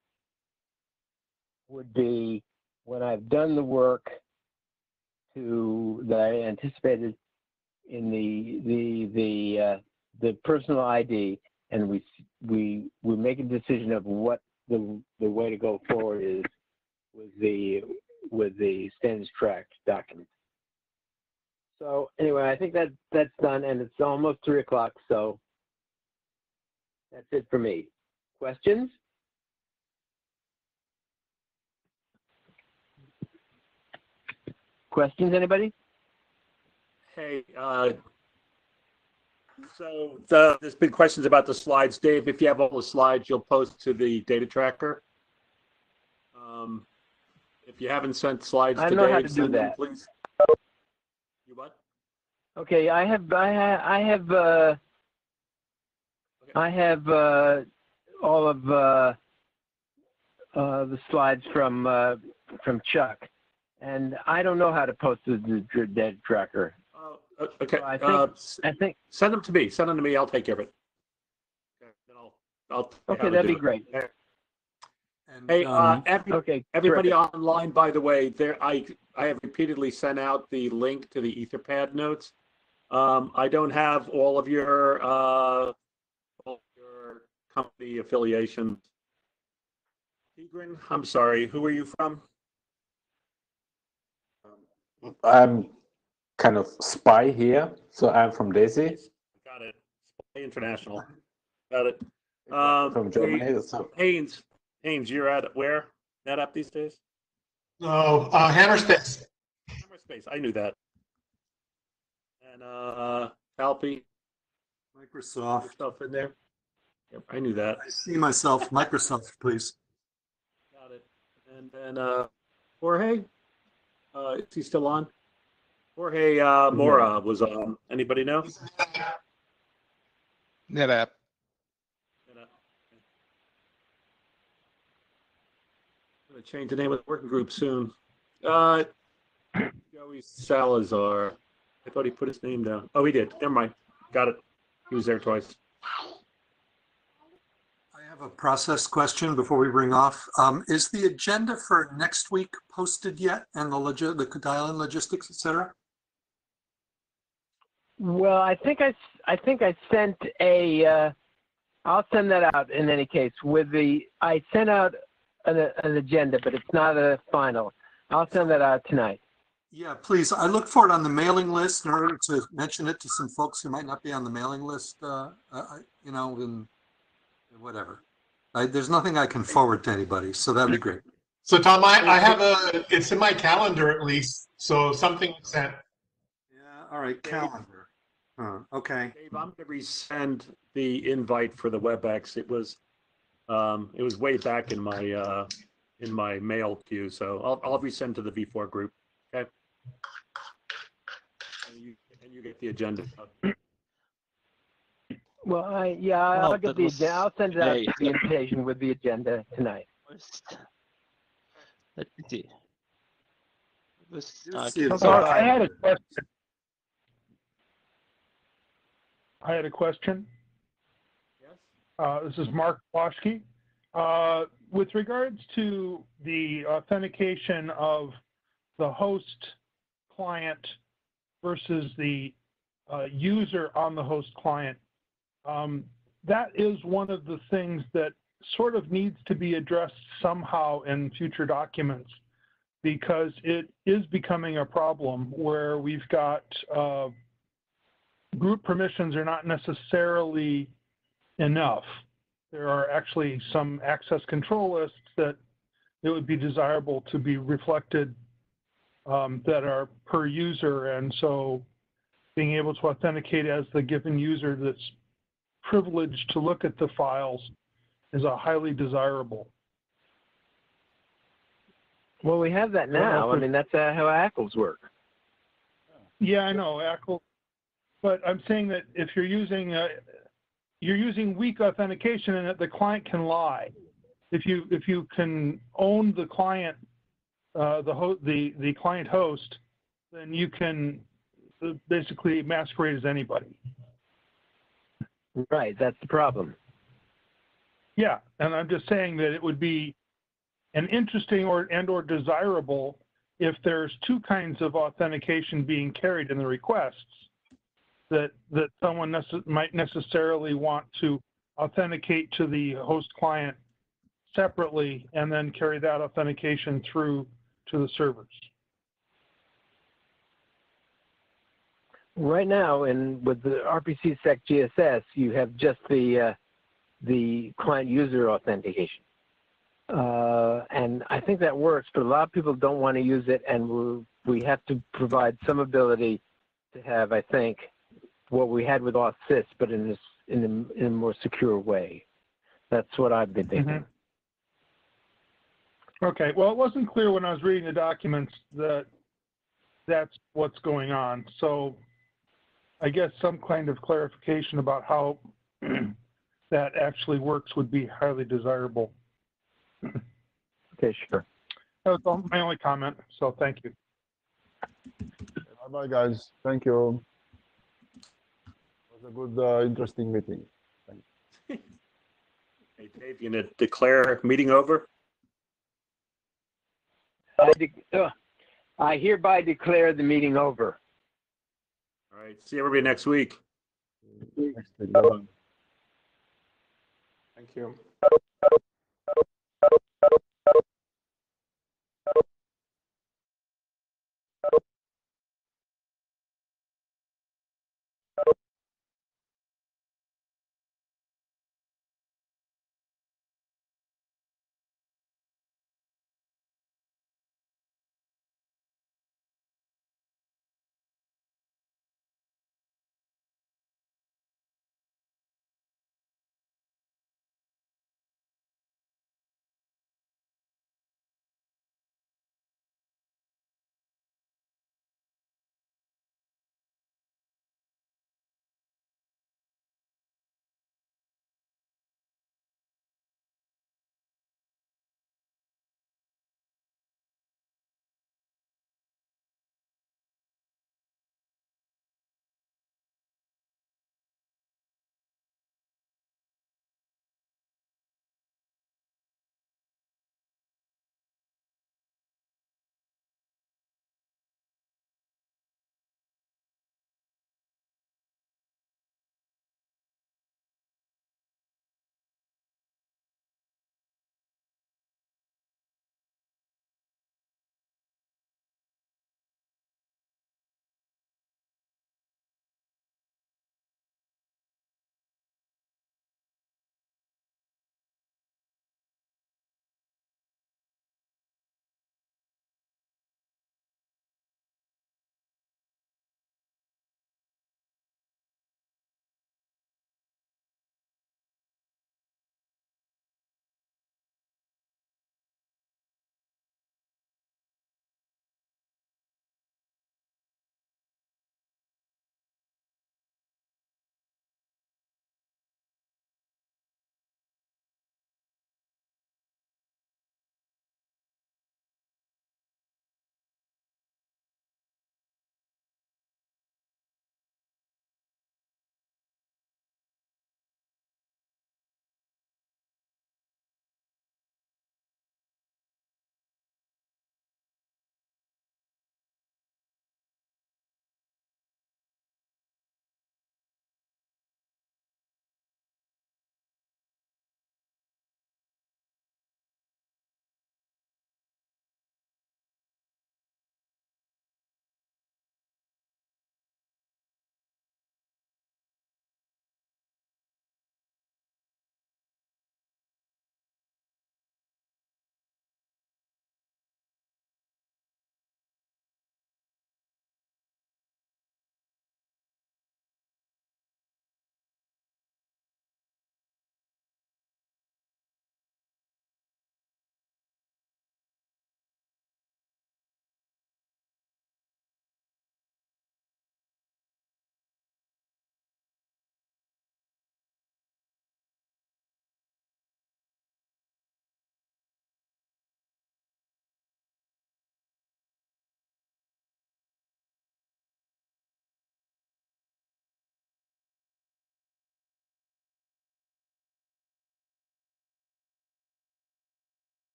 would be when I've done the work that I anticipated in the personal ID, and we make a decision of what the way to go forward is with the standards track document. So anyway, I think that's done, and it's almost 3 o'clock, so that's it for me. Questions? Questions, anybody? Hey, so there's been questions about the slides. Dave, if you have all the slides, you'll post to the data tracker. If you haven't sent slides I to know how Dave, to do send them, that. please. You what? Okay, I have all of the slides from Chuck, and I don't know how to post the data tracker. Okay. So I think send them to me. Send them to me. I'll take care of it. Okay, then I'll okay, that'd be great. And, Hey, Okay, everybody terrific. online, by the way, I have repeatedly sent out the link to the Etherpad notes. I don't have all of your company affiliations. Tigran, I'm sorry, who are you from? I'm kind of spy here, so I'm from Daisy. Got it. Spy International. Got it. From Germany. So Haynes, you're at where? NetApp these days? No, Hammerspace. Hammerspace. I knew that. And Alpi. Microsoft. Stuff in there. Yep, I knew that. I see myself. Microsoft, please. Got it. And then Jorge. Is he still on? Jorge Mora was on. Anybody know? NetApp. I'm going to change the name of the working group soon. Joey Salazar. I thought he put his name down. Oh, he did. Never mind. Got it. He was there twice. I have a process question before we bring off. Is the agenda for next week posted yet, and the dial-in logistics, et cetera? Well, I think I sent a. I'll send that out in any case. I sent out an agenda, but it's not a final. I'll send that out tonight. Yeah, please. I look for it on the mailing list in order to mention it to some folks who might not be on the mailing list. You know, and whatever. There's nothing I can forward to anybody, so that'd be great. So Tom, I have it's in my calendar at least, so something was sent. Yeah, all right, calendar. Okay. Dave, I'm going to resend the invite for the WebEx. It was way back in my mail queue, so I'll resend to the V4 group. Okay. And you get the agenda. Well, I'll get the agenda. I'll send out the invitation with the agenda tonight. Let me see. I had a question. Yes. This is Mark Washke. With regards to the authentication of the host client versus the user on the host client, that is one of the things that sort of needs to be addressed somehow in future documents, because it is becoming a problem where we've got group permissions are not necessarily enough. There are actually some access control lists that it would be desirable to be reflected that are per user, and so being able to authenticate as the given user that's privileged to look at the files is a highly desirable. Well, we have that now. I mean, that's how ACLs work. Yeah, I know ACL, but I'm saying that if you're using weak authentication and that the client can lie, if you can own the client, the client host, then you can basically masquerade as anybody. Right, that's the problem. Yeah, and I'm just saying that it would be an interesting or desirable if there's two kinds of authentication being carried in the requests, that someone might necessarily want to authenticate to the host client separately and then carry that authentication through to the servers. Right now, with the RPC Sec GSS, you have just the client user authentication. And I think that works, but a lot of people don't want to use it, and we have to provide some ability to have, I think, what we had with AuthSys, but in a more secure way. That's what I've been thinking. Mm-hmm. Okay, well, it wasn't clear when I was reading the documents that that's what's going on. So I guess some kind of clarification about how that actually works would be highly desirable. Okay, sure. That was my only comment, so thank you. Bye-bye, guys. Thank you. It was a good, interesting meeting. Hey, Dave, you gonna declare meeting over? I hereby declare the meeting over. All right, see everybody next week. Next week. Bye-bye. Thank you.